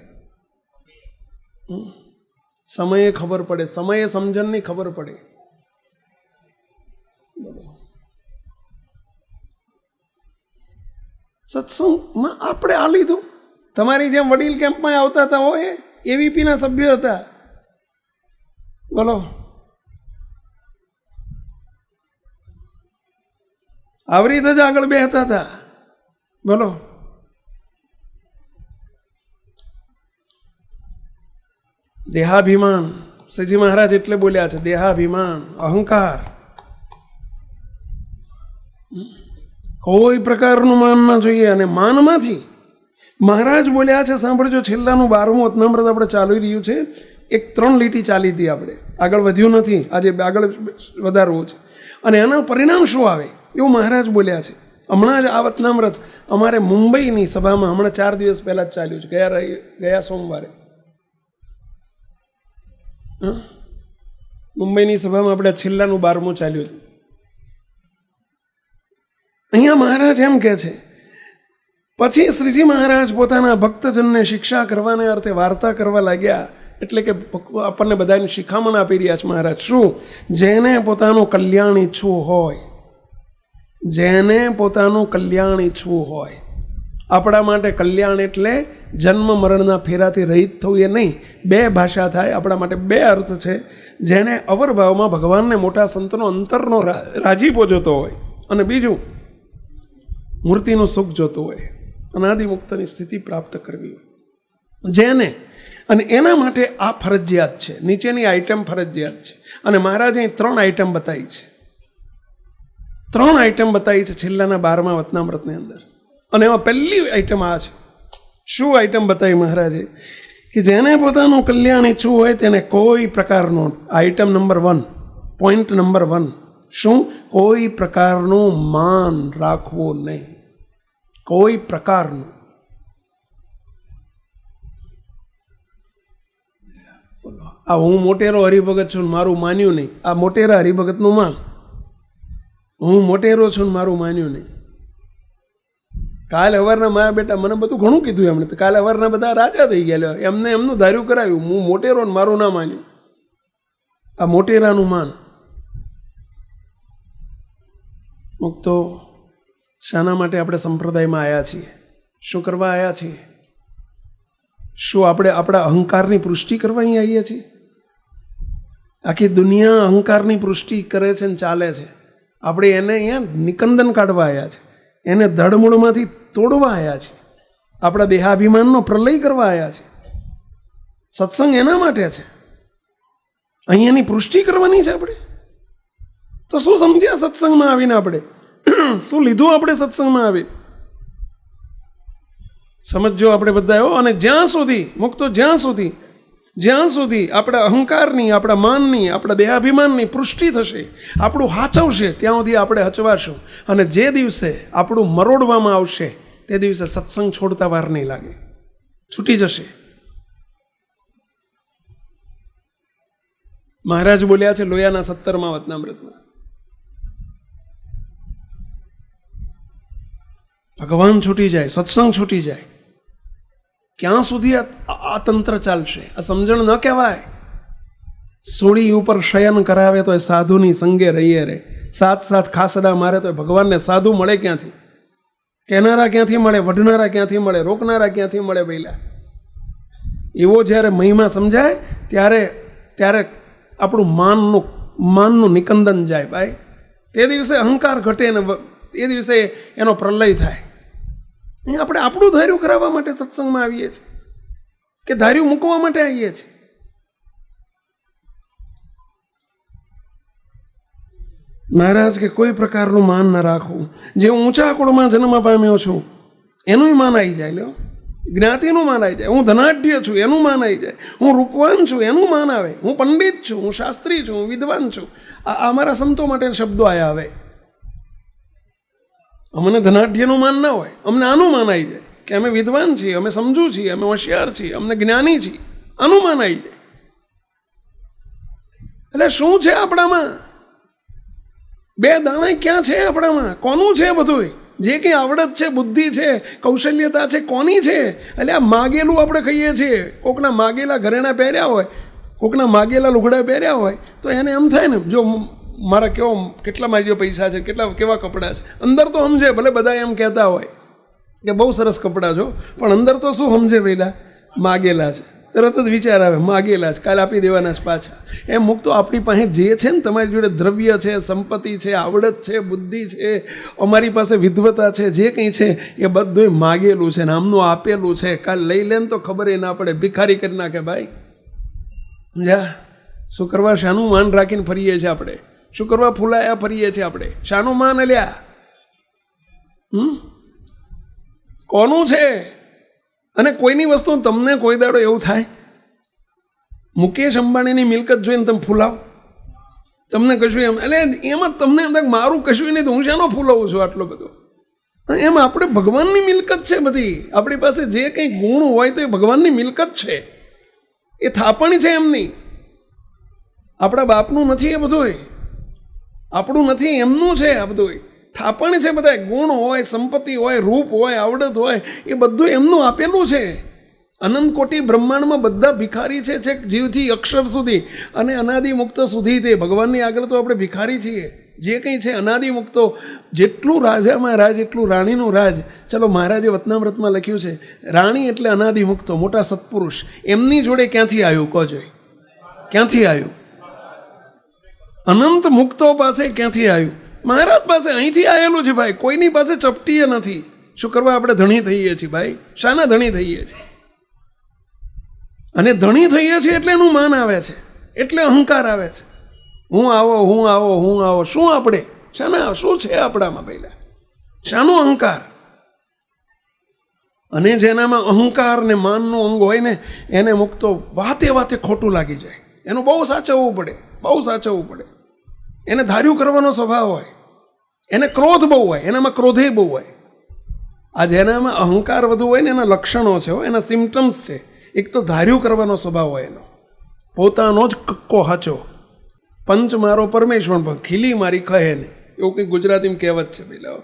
સમયે ખબર પડે, સમયે સમજણની ખબર પડે. સત્સંગમાં આપણે આ લીધું. તમારી જેમ વડીલ કેમ્પમાં આવતા હતા હોય એવીપીના સભ્ય હતા. બોલો આવી રીતે જ આગળ બેહતા હતા. બોલો દેહાભિમાન, શ્રીજી મહારાજ એટલે બોલ્યા છે દેહાભિમાન, અહંકાર. કોઈ પ્રકારનું માન ના જોઈએ. અને માનમાંથી મહારાજ બોલ્યા છે, સાંભળજો, છેલ્લાનું 12મું વતનામૃત આપણે ચાલી રહ્યું છે. 3 લીટી ચાલી હતી, આપણે આગળ વધ્યું નથી, આજે આગળ વધારવું છે. અને એનું પરિણામ શું આવે એવું મહારાજ બોલ્યા છે. હમણાં જ આ વતનામૃત અમારે મુંબઈની સભામાં હમણાં 4 દિવસ પહેલાં જ ચાલ્યું છે, ગયા સોમવારે. મુંબઈની સભામાં આપણે છેલ્લાનું 12મું ચાલ્યું હતું. અહીંયા મહારાજ એમ કહે છે પછી શ્રીજી મહારાજ પોતાના ભક્તજનને શિક્ષા કરવાને અર્થે વાર્તા કરવા લાગ્યા. એટલે કે આપણને બધાને શિખામણ આપી રહ્યા છે મહારાજ. શું? જેને પોતાનું કલ્યાણ ઈચ્છવું હોય, જેને પોતાનું કલ્યાણ ઈચ્છવું હોય, આપણા માટે કલ્યાણ એટલે જન્મ મરણના ફેરાથી રહિત થવું એ નહીં. બે ભાષા થાય, આપણા માટે બે અર્થ છે. જેને અવરભાવમાં ભગવાનને મોટા સંતનો અંતરનો રાજીપો જોતો હોય, અને બીજું મૂર્તિનું સુખ જોતું હોય, અનાદિમુક્તની સ્થિતિ પ્રાપ્ત કરવી હોય, જેને, અને એના માટે આ ફરજિયાત છે. નીચેની આઈટમ ફરજિયાત છે. અને મહારાજે 3 આઈટમ બતાવી છે. 3 આઈટમ બતાવી છે છેલ્લાના 12મા વતનામૃતની અંદર. અને એમાં પહેલી આઈટમ આ છે. શું આઈટમ બતાવી મહારાજે? કે જેને પોતાનું કલ્યાણ ઈચ્છવું હોય તેને કોઈ પ્રકારનો, આઈટમ નંબર 1, પોઈન્ટ નંબર 1, શું? કોઈ પ્રકારનું માન રાખવું નહીં. કોઈ પ્રકારનું. આ હું મોટેરો હરિભગત છું મારું માન્યું નહીં, આ મોટેરા હરિભગતનું માન. હું મોટેરો છું મારું માન્યું નહીં. કાલે સવારના મારા બેટા મને બધું ઘણું કીધું એમણે. કાલે સવારના બધા રાજા થઈ ગયા, એમને એમનું ધાર્યું કરાવ્યું. હું મોટેરો ને મારું ના માન્યું. આ મોટેરાનું માન. મુક્તો શાના માટે આપણે સંપ્રદાયમાં આવ્યા છીએ? શું કરવા આવ્યા છીએ? શું આપણે આપણા અહંકારની પુષ્ટિ કરવા અહીં આવીએ છીએ? આખી દુનિયા અહંકારની પુષ્ટિ કરે છે ને ચાલે છે. આપણે એને અહીંયા નિકંદન કાઢવા આવ્યા છે, એને ધડમૂળમાંથી તોડવા આવ્યા છે, આપણા દેહાભિમાનનો પ્રલય કરવા આવ્યા છે. સત્સંગ એના માટે છે. અહીંયાની પુષ્ટિ કરવાની છે આપણે. તો શું સમજ્યા સત્સંગમાં આવીને આપણે? શું લીધું આપણે સત્સંગમાં આવી? સમજો આપણે બધા. અને જ્યાં સુધી મુક્તો, જ્યાં સુધી આપણા અહંકારની, આપણા માનની, આપણા દેહાભિમાનની પુષ્ટિ થશે, આપણું હાચવશે, ત્યાં સુધી આપણે હચવાશું. અને જે દિવસે આપણું મરોડવામાં આવશે તે દિવસે સત્સંગ છોડતા વાર નહીં લાગે, છૂટી જશે. મહારાજ બોલ્યા છે લોયાના 17મા વતનામૃતમાં, ભગવાન છૂટી જાય, સત્સંગ છૂટી જાય, ક્યાં સુધી આ તંત્ર ચાલશે? આ સમજણ ન કહેવાય. સોળી ઉપર શયન કરાવે તો એ સાધુની સંગે રહીએ રે, સાથ ખાસડા મારે તો ભગવાનને સાધુ મળે ક્યાંથી? કહેનારા ક્યાંથી મળે? વઢનારા ક્યાંથી મળે? રોકનારા ક્યાંથી મળે? પહેલા એવો જ્યારે મહિમા સમજાય ત્યારે આપણું માનનું નિકંદન જાય ભાઈ. તે દિવસે અહંકાર ઘટે ને એ દિવસે એનો પ્રલય થાય. આપણે આપણું ધાર્યું કરાવવા માટે સત્સંગમાં આવીએ છીએ કે ધાર્યું મૂકવા માટે આવીએ છીએ? મહારાજ કે કોઈ પ્રકારનું માન ન રાખવું. જે ઊંચા કુળમાં જન્મ પામ્યો છું એનું માન આવી જાય. લ્યો, જ્ઞાતિનું માન આવી જાય. હું ધનાઢ્ય છું એનું માન આવી જાય. હું રૂપવાન છું એનું માન આવે. હું પંડિત છું, હું શાસ્ત્રી છું, હું વિદ્વાન છું. આ અમારા સંતો માટે શબ્દો આયા આવે. અમને ધનાઢ્યનું માન ના હોય, અમને આનું માન આવી જાય કે અમે વિદ્વાન છીએ, અમે સમજુ છીએ, અમે હોશિયાર છીએ, અમને જ્ઞાની છીએ. આનું માન આવી જાય. એટલે શું છે આપણામાં? બે દાણા ક્યાં છે આપણામાં? કોનું છે બધું? જે કંઈ આવડત છે, બુદ્ધિ છે, કૌશલ્યતા છે, કોની છે? એટલે આ માગેલું આપણે કહીએ છીએ. કોકના માગેલા ઘરેણા પહેર્યા હોય, કોકના માગેલા લુગડા પહેર્યા હોય તો એને એમ થાય ને, જો મારા કેટલા મારી પૈસા છે, કેવા કપડાં છે. અંદર તો સમજે, ભલે બધા એમ કહેતા હોય કે બહુ સરસ કપડાં છો, પણ અંદર તો શું સમજે? પહેલાં માગેલા છે. તરત જ વિચાર આવે માગેલા છે, કાલે આપી દેવાના છે પાછા. એમ મુક્તો આપણી પાસે જે છે ને, તમારી જોડે દ્રવ્ય છે, સંપત્તિ છે, આવડત છે, બુદ્ધિ છે, અમારી પાસે વિદ્વતા છે, જે કંઈ છે એ બધું માગેલું છે ને આમનું આપેલું છે. કાલ લઈ લે ને તો ખબર એ ના પડે, ભિખારી કરી નાખે ભાઈ. જા શું કરવા? શાનું માન રાખીને ફરીએ છીએ આપણે? શું કરવા ફૂલાયા ફરીએ છીએ આપણે? શાનું માન અલ્યા? કોનું છે? અને કોઈની વસ્તુ તમને કોઈ દાડો એવું થાય મુકેશ અંબાણીની મિલકત જોઈને તમે ફૂલાવ? તમને કશું એમ એટલે એમાં તમને એમ થાય મારું કશું નહીં તો હું શાનો ફૂલાવું છું આટલો બધો? એમ આપણે ભગવાનની મિલકત છે બધી. આપણી પાસે જે કંઈ ગુણ હોય તો એ ભગવાનની મિલકત છે, એ થાપણી છે એમની. આપણા બાપનું નથી એ બધું, આપણું નથી, એમનું છે આ બધું. થાપણ છે બધા. ગુણ હોય, સંપત્તિ હોય, રૂપ હોય, આવડત હોય, એ બધું એમનું આપેલું છે. અનંત કોટી બ્રહ્માંડમાં બધા ભિખારી છે, છેક જીવથી અક્ષર સુધી અને અનાદિ મુક્ત સુધી. તે ભગવાનની આગળ તો આપણે ભિખારી છીએ. જે કંઈ છે અનાદિ મુક્તો, જેટલું રાજામાં રાજ એટલું રાણીનું રાજ. ચલો, મહારાજે વતનામૃતમાં લખ્યું છે, રાણી એટલે અનાદિ મુક્તો, મોટા સત્પુરુષ. એમની જોડે ક્યાંથી આવ્યું કહો જોઈ? ક્યાંથી આવ્યું? અનંત મુક્તો પાસે ક્યાંથી આવ્યું? મહારાજ પાસે અહીંથી આવેલું છે ભાઈ. કોઈની પાસે ચપટીએ નથી. શું કરવા આપણે ધણી થઈએ છીએ ભાઈ? શાના ધણી થઈએ છીએ? અને ધણી થઈએ છીએ એટલે એનું માન આવે છે, એટલે અહંકાર આવે છે. હું આવો, હું આવો, હું આવો. શું આપણે શાના, શું છે આપણામાં પહેલા? શાનો અહંકાર? અને જેનામાં અહંકાર ને માનનું અંગ હોય ને, એને મુક્તો વાતે વાતે ખોટું લાગી જાય. એનું બહુ સાચવવું પડે, બહુ સાચવવું પડે. એને ધાર્યું કરવાનો સ્વભાવ હોય, એને ક્રોધ બહુ હોય, એનામાં ક્રોધે બહુ હોય. આ જેનામાં અહંકાર વધુ હોય ને એના લક્ષણો છે, એના સિમ્ટમ્સ છે. એક તો ધાર્યું કરવાનો સ્વભાવ હોય એનો, પોતાનો જ કક્કો હાચો. પંચ મારો પરમેશ્વર પણ ખીલી મારી કહે ને, એવું કંઈક ગુજરાતીમાં કહેવત છે પેલા.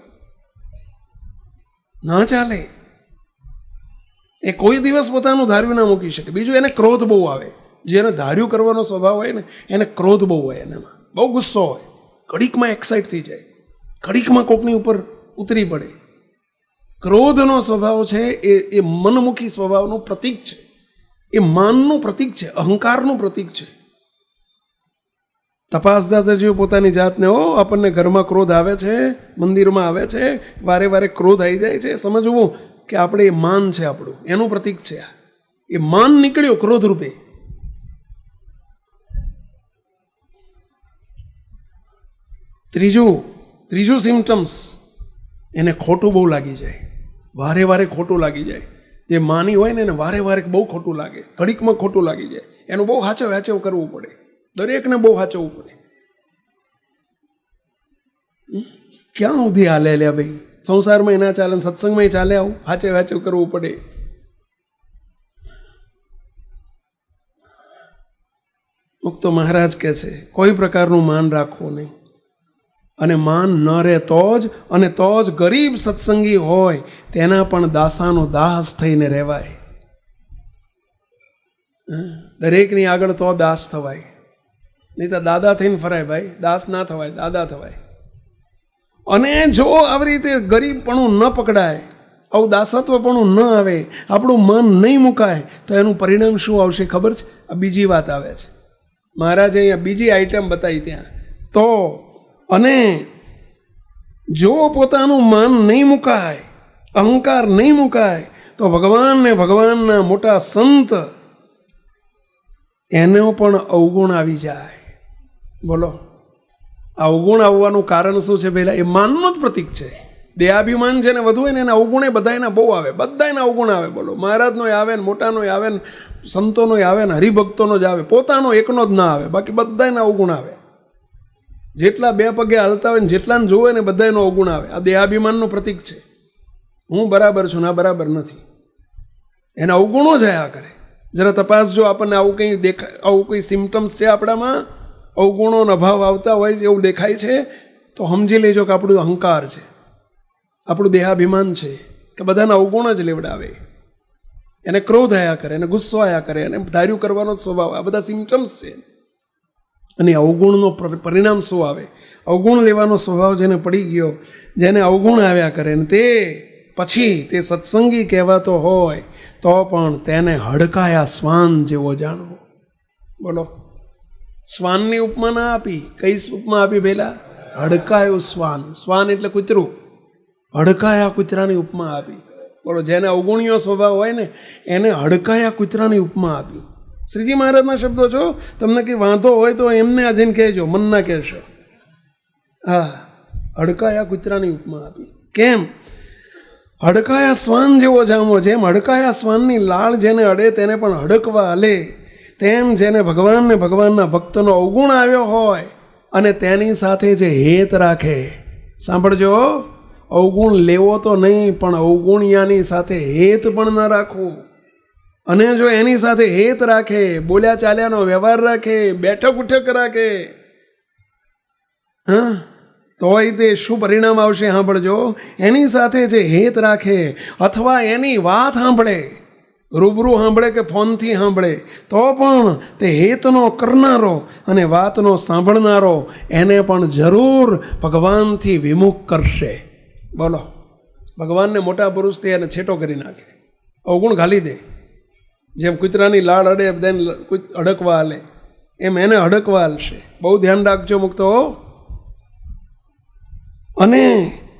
ના ચાલે. એ કોઈ દિવસ પોતાનું ધાર્યું ના મૂકી શકે. બીજું, એને ક્રોધ બહુ આવે. જેને ધાર્યું કરવાનો સ્વભાવ હોય ને, એને ક્રોધ બહુ હોય, એનામાં બહુ ગુસ્સો હોય. ઘડીકમાં એક્સાઇટ થઈ જાય, ઘડીકમાં કોકની ઉપર ઉતરી પડે. ક્રોધનો સ્વભાવ છે એ મનમુખી સ્વભાવનું પ્રતીક છે. એ માનનું પ્રતીક છે, અહંકારનું પ્રતીક છે. તપાસતા થજો પોતાની જાતને. આપણને ઘરમાં ક્રોધ આવે છે, મંદિરમાં આવે છે, વારે વારે ક્રોધ આવી જાય છે, સમજવું કે આપણે એ માન છે આપણું, એનું પ્રતીક છે. એ માન નીકળ્યો ક્રોધ રૂપે. ત્રીજું સિમ્ટમ્સ, એને ખોટું બહુ લાગી જાય. વારે વારે ખોટું લાગી જાય. જે માની હોય ને એને વારે વારે બહુ ખોટું લાગે, ઘડીકમાં ખોટું લાગી જાય. એનું બહુ હાચવ કરવું પડે. દરેકને બહુ હાચવવું પડે. ક્યાં સુધી હાલે લ્યા ભાઈ? સંસારમાં ના ચાલે, સત્સંગમાં ચાલે. આવું હાચવ કરવું પડે. મુક્તો મહારાજ કહે છે, કોઈ પ્રકારનું માન રાખવું નહીં. અને માન ન રહે તો જ, અને તો જ ગરીબ સત્સંગી હોય તેના પણ દાસાનો દાસ થઈને રહેવાય. દરેકની આગળ તો દાસ થવાય, નહીં તો દાદા થઈને ફરાય ભાઈ. દાસ ના થવાય, દાદા થવાય. અને જો આવી રીતે ગરીબપણું ન પકડાય, આવું દાસત્વપણું ન આવે, આપણું મન નહીં મુકાય, તો એનું પરિણામ શું આવશે ખબર છે? આ બીજી વાત આવે છે. મહારાજે અહીંયા બીજી આઈટમ બતાવી ત્યાં. તો અને જો પોતાનું મન નહીં મુકાય, અહંકાર નહીં મુકાય, તો ભગવાનને ભગવાનના મોટા સંત એનો પણ અવગુણ આવી જાય. બોલો, અવગુણ આવવાનું કારણ શું છે? પહેલાં એ માનનું જ પ્રતીક છે. દેહાભિમાન છે ને વધુ હોય ને એને અવગુણે બધાના બહુ આવે, બધાના અવગુણ આવે. બોલો, મહારાજનો આવે ને, મોટાનો આવે ને, સંતોનો આવે ને, હરિભક્તોનો જ આવે. પોતાનો એકનો જ ના આવે, બાકી બધાના અવગુણ આવે. જેટલા બે પગે હાલતા હોય ને જેટલાને જોવે ને બધાનો અવગુણ આવે. આ દેહાભિમાનનું પ્રતીક છે. હું બરાબર છું, ના બરાબર નથી, એના અવગુણો જ આયા કરે. જરા તપાસ જો આપણને આવું કંઈ દેખાય, આવું કોઈ સિમ્ટમ્સ છે આપણામાં, અવગુણોનો અભાવ આવતા હોય છે એવું દેખાય છે, તો સમજી લેજો કે આપણું અહંકાર છે, આપણું દેહાભિમાન છે, કે બધાના અવગુણ જ લેવડાવે. એને ક્રોધ આયા કરે, એને ગુસ્સો આયા કરે, એને ધાર્યું કરવાનો સ્વભાવ. આ બધા સિમ્ટમ્સ છે. અને અવગુણનો પરિણામ શું આવે? અવગુણ લેવાનો સ્વભાવ જેને પડી ગયો, જેને અવગુણ આવ્યા કરે ને તે પછી તે સત્સંગી કહેવાતો હોય તો પણ તેને હડકાયા શ્વાન જેવો જાણવો. બોલો, શ્વાનની ઉપમા ના આપી. કઈ ઉપમા આપી પહેલા? હડકાયું શ્વાન. શ્વાન એટલે કૂતરું. હડકાયા કૂતરાની ઉપમા આપી. બોલો, જેને અવગુણીયો સ્વભાવ હોય ને એને હડકાયા કૂતરાની ઉપમા આપી. શ્રીજી મહારાજના શબ્દો છો. તમને કંઈ વાંધો હોય તો એમને આ જઈને કહેજો, મન ના કહેશો. હા, હડકાયા કૂતરાની ઉપમા આપી. કેમ? હડકાયા શ્વાન જેવો જામો. જેમ હડકાયા શ્વાનની લાળ જેને અડે તેને પણ હડકવા હલે, તેમ જેને ભગવાનને ભગવાનના ભક્તનો અવગુણ આવ્યો હોય અને તેની સાથે જે હેત રાખે. સાંભળજો, અવગુણ લેવો તો નહીં, પણ અવગુણિયાની સાથે હેત પણ ન રાખવું. અને જો એની સાથે હેત રાખે, બોલ્યા ચાલ્યાનો વ્યવહાર રાખે, બેઠક ઉઠક રાખે, હા, તોય તે શું પરિણામ આવશે સાંભળજો. એની સાથે જે હેત રાખે અથવા એની વાત સાંભળે, રૂબરૂ સાંભળે કે ફોનથી સાંભળે, તો પણ તે હેતનો કરનારો અને વાતનો સાંભળનારો એને પણ જરૂર ભગવાનથી વિમુખ કરશે. બોલો, ભગવાનને મોટા પુરુષથી એને છેટો કરી નાખે, અવગુણ ઘાલી દે. જેમ કૂતરાની લાળ અડે તેને અડકવા હાલે, એમ એને અડકવા હાલશે. બહુ ધ્યાન રાખજો મુક્તો. અને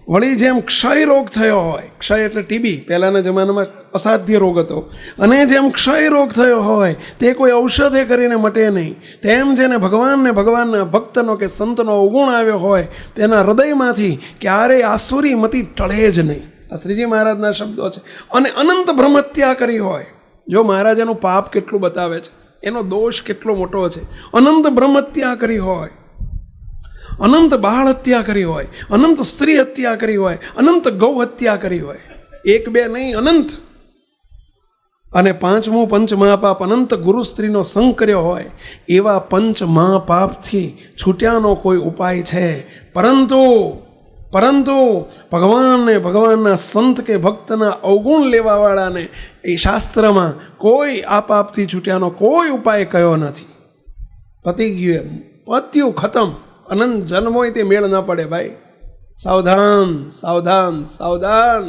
વળી જેમ ક્ષય રોગ થયો હોય, ક્ષય એટલે ટીબી, પહેલાંના જમાનામાં અસાધ્ય રોગ હતો, અને જેમ ક્ષય રોગ થયો હોય તે કોઈ ઔષધે કરીને મટે નહીં, તેમ જેને ભગવાનને ભગવાનના ભક્તનો કે સંતનો અવગુણ આવ્યો હોય તેના હૃદયમાંથી ક્યારેય આસુરી મતિ ટળે જ નહીં. આ શ્રીજી મહારાજના શબ્દો છે. અને અનંત બ્રહ્મહત્યા કરી હોય, જો મહારાજ એનું પાપ કેટલું બતાવે છે, એનો દોષ કેટલો મોટો છે. અનંત બ્રહ્મહત્યા કરી હોય, અનંત બાળ હત્યા કરી હોય, અનંત સ્ત્રી હત્યા કરી હોય, અનંત ગૌ હત્યા કરી હોય, એક બે નહીં, અનંત. અને પાંચમું પંચ મહાપાપ અનંત ગુરુ સ્ત્રીનો સંગ કર્યો હોય, એવા પંચ મહાપાપથી છૂટ્યાનો કોઈ ઉપાય છે? પરંતુ ભગવાનને ભગવાનના સંત કે ભક્તના અવગુણ લેવાવાળાને એ શાસ્ત્રમાં કોઈ આ પાપથી છૂટ્યાનો કોઈ ઉપાય કયો નથી. પતી ગયું, પત્યું, ખતમ. અનંત જન્મ હોય તે મેળ ના પડે ભાઈ. સાવધાન સાવધાન સાવધાન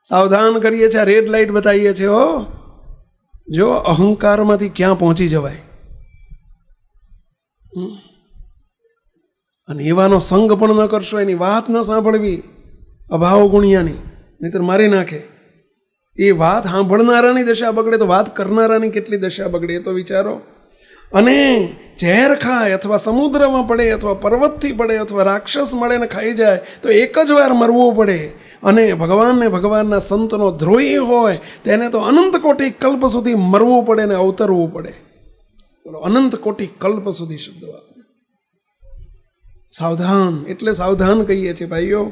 સાવધાન કરીએ છીએ. રેડ લાઇટ બતાવીએ છીએ. હો, જો અહંકારમાંથી ક્યાં પહોંચી જવાય. અને એવાનો સંગ પણ ન કરશો, એની વાત ન સાંભળવી, અભાવ ગુણિયાની, નહીતર મારી નાખે. એ વાત સાંભળનારાની દશા બગડે તો વાત કરનારાની કેટલી દશા બગડે એ તો વિચારો. અને ઝેર ખાય અથવા સમુદ્રમાં પડે અથવા પર્વતથી પડે અથવા રાક્ષસ મળે ને ખાઈ જાય તો એક જ વાર મરવું પડે. અને ભગવાનને ભગવાનના સંતનો દ્રોહી હોય તેને તો અનંત કોટી કલ્પ સુધી મરવું પડે ને અવતરવું પડે. બોલો, અનંત કોટી કલ્પ સુધી શબ્દ વાપરે. સાવધાન એટલે સાવધાન કહીએ છીએ ભાઈઓ.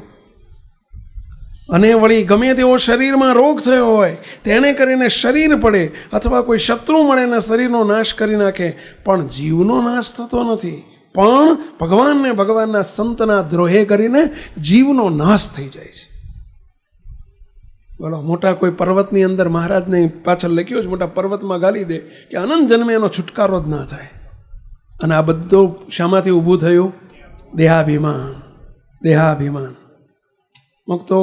અને વળી ગમે તેવો શરીરમાં રોગ થયો હોય તેને કરીને શરીર પડે અથવા કોઈ શત્રુ મળે ને શરીરનો નાશ કરી નાખે, પણ જીવનો નાશ થતો નથી. પણ ભગવાનને ભગવાનના સંતના દ્રોહે કરીને જીવનો નાશ થઈ જાય છે. બોલો, મોટા કોઈ પર્વતની અંદર મહારાજને પાછળ લખ્યો છે, મોટા પર્વતમાં ગાલી દે કે અનંત જન્મે એનો છુટકારો જ ના થાય. અને આ બધું શામાંથી ઊભું થયું? દેહાભિમાન. દેહાભિમાન મુક્તો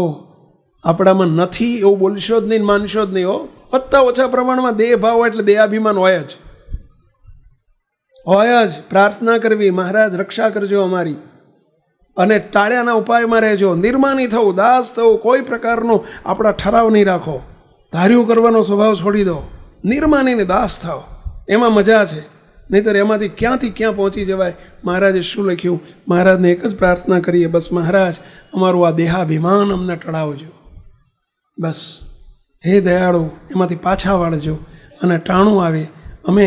આપણામાં નથી એવું બોલશો જ નહીં, માનશો જ નહીં. હો, વધતા ઓછા પ્રમાણમાં દેહ ભાવ હોય એટલે દેહાભિમાન હોય જ. પ્રાર્થના કરવી, મહારાજ રક્ષા કરજો અમારી, અને ટાળ્યાના ઉપાયમાં રહેજો. નિર્માની થવું, દાસ થવું, કોઈ પ્રકારનો આપણા ઠરાવ નહીં રાખો. ધાર્યું કરવાનો સ્વભાવ છોડી દો. નિર્માનીને દાસ થાવ, એમાં મજા છે. નહીંતર એમાંથી ક્યાંથી ક્યાં પહોંચી જવાય. મહારાજે શું લખ્યું? મહારાજને એક જ પ્રાર્થના કરીએ, બસ મહારાજ અમારું આ દેહાભિમાન અમને ટળાવજો. બસ, હે દયાળુ, એમાંથી પાછા વાળજો. અને ટાણું આવે અમે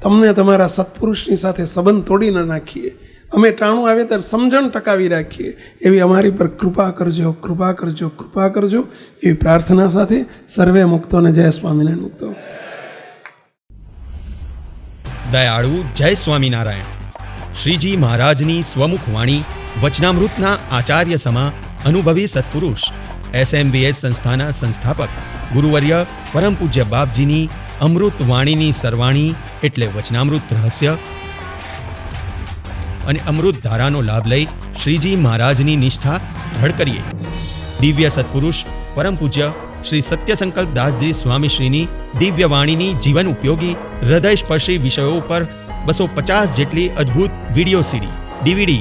તમને તમારા સત્પુરુષની સાથે સંબંધ તોડી ન નાખીએ. અમે ટાણું આવે ત્યારે સમજણ ટકાવી રાખીએ. એવી અમારી પર કૃપા કરજો, કૃપા કરજો, કૃપા કરજો. એવી પ્રાર્થના સાથે સર્વે મુક્તોને જય સ્વામિનારાયણ. મુક્તો દયાળુ જય સ્વામિનારાયણ. શ્રીજી મહારાજની સ્વમુખ વાણી વચનામૃતના આચાર્ય સમા અનુભવી સત્પુરુષ SMVS સંસ્થાના સંસ્થાપક ગુરુવર્ય પરમ પૂજ્ય બાપજીની અમૃત વાણીની સરવાણી એટલે વચનામૃત રહસ્ય અને અમૃત ધારાનો લાભ લઈ શ્રીજી મહારાજની નિષ્ઠા દ્રઢ કરીએ. દિવ્ય સત્પુરુષ પરમ પૂજ્ય શ્રી સત્યસંકલ્પ દાસજી સ્વામીશ્રીની દિવ્ય વાણીની જીવન ઉપયોગી હૃદયસ્પર્શી વિષયો ઉપર 250 જેટલી અદ્ભુત વિડીયો સીડી, DVD,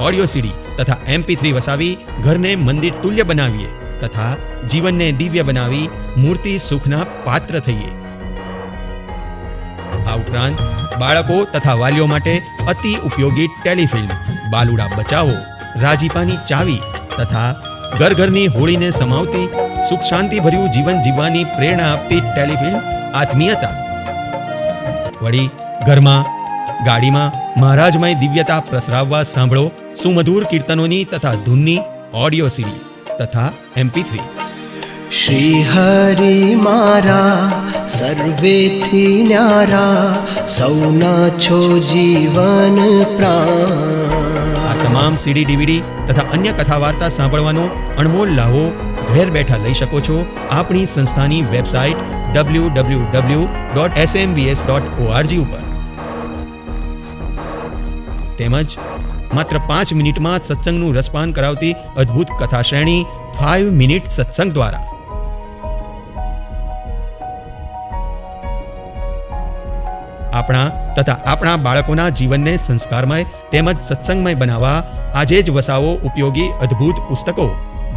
ઓડિયો સીડી તથા MP3 વસાવી ઘરને મંદિર તુલ્ય બનાવીએ તથા જીવનને દિવ્ય બનાવી મૂર્તિ સુખના પાત્ર થઈએ. આ ઉપરાંત બાળકો તથા વાલીઓ માટે અતિ ઉપયોગી ટેલિફિલ્મ બાલુડા બચાવો, રાજીપાની ચાવી તથા ઘર ઘરની હોળીને સમાવતી સુખ શાંતિ ભર્યું જીવન જીવવાની પ્રેરણા આપતી ટેલિફિલ્મ આત્મીયતા. વળી ઘરમાં, ગાડીમાં મહારાજમય દિવ્યતા પ્રસરાવવા સાંભળો સુમધુર કીર્તનોની તથા ધૂનની ઓડિયો સીડી તથા MP3. શ્રી હરિ મારા સર્વેથી ન્યારા, સૌના છો જીવન પ્રાણ. તમામ સીડી ડીવીડી તથા અન્ય કથા વાર્તા સાંભળવાનો અણમોલ લાવો ઘેર બેઠા લઈ શકો છો આપણી સંસ્થાની વેબસાઇટ www.smvs.org ઉપર. તેમજ માત્ર 5 મિનિટમાં જ સત્સંગનું રસપાન કરાવતી અદ્ભુત કથા શ્રેણી 5 મિનિટ સત્સંગ દ્વારા આપણા બાળકોના જીવનને સંસ્કારમય તેમજ સત્સંગમય બનાવવા આજે જ વસાવો ઉપયોગી અદ્ભુત પુસ્તકો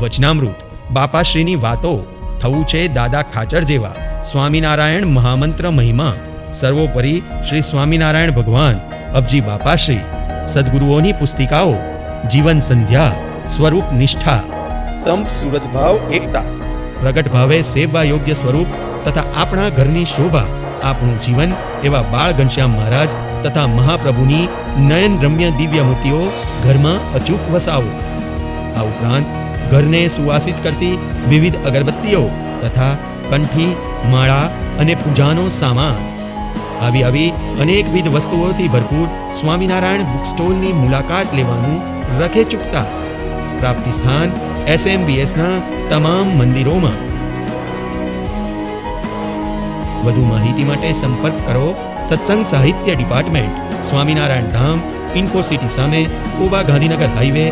વચનામૃત, બાપાશ્રીની વાતો, થવું છે દાદા ખાચર જેવા, સ્વામિનારાયણ મહામંત્ર મહિમા, સર્વોપરી શ્રી સ્વામિનારાયણ ભગવાન, અબજી બાપાશ્રી, સદગુરુઓની પુસ્તિકાઓ, જીવન સંધ્યા, સ્વરૂપ નિષ્ઠા, સંપ સુરત ભાવ એકતા, પ્રગટ ભાવે સેવવા યોગ્ય સ્વરૂપ તથા આપણા ઘરની શોભા, આપણું જીવન એવા બાળ ઘનશ્યામ મહારાજ તથા મહાપ્રભુની નયન રમ્ય દિવ્ય મૂર્તિઓ ઘરમાં અચૂક વસાવો. આ ઉપરાંત ઘરને સુવાસિત કરતી વિવિધ અગરબત્તીઓ તથા કંઠી, માળા અને પૂજાનો સામાન, આવી અનેકવિધ વસ્તુઓથી ભરપૂર સ્વામિનારાયણ બુક સ્ટોલની મુલાકાત લેવાનું રખે ચૂકતા. પ્રાપ્તિ સ્થાન SMVSના તમામ મંદિરોમાં. વધુ માહિતી માટે સંપર્ક કરો સત્સંગ સાહિત્ય ડિપાર્ટમેન્ટ, સ્વામિનારાયણ ધામ, ઇન્ફોસિટી સામે, કોબા ગાંધીનગર હાઈવે,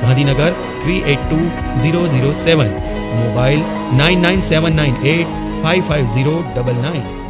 ગાંધીનગર 382007, મોબાઈલ 9979855099.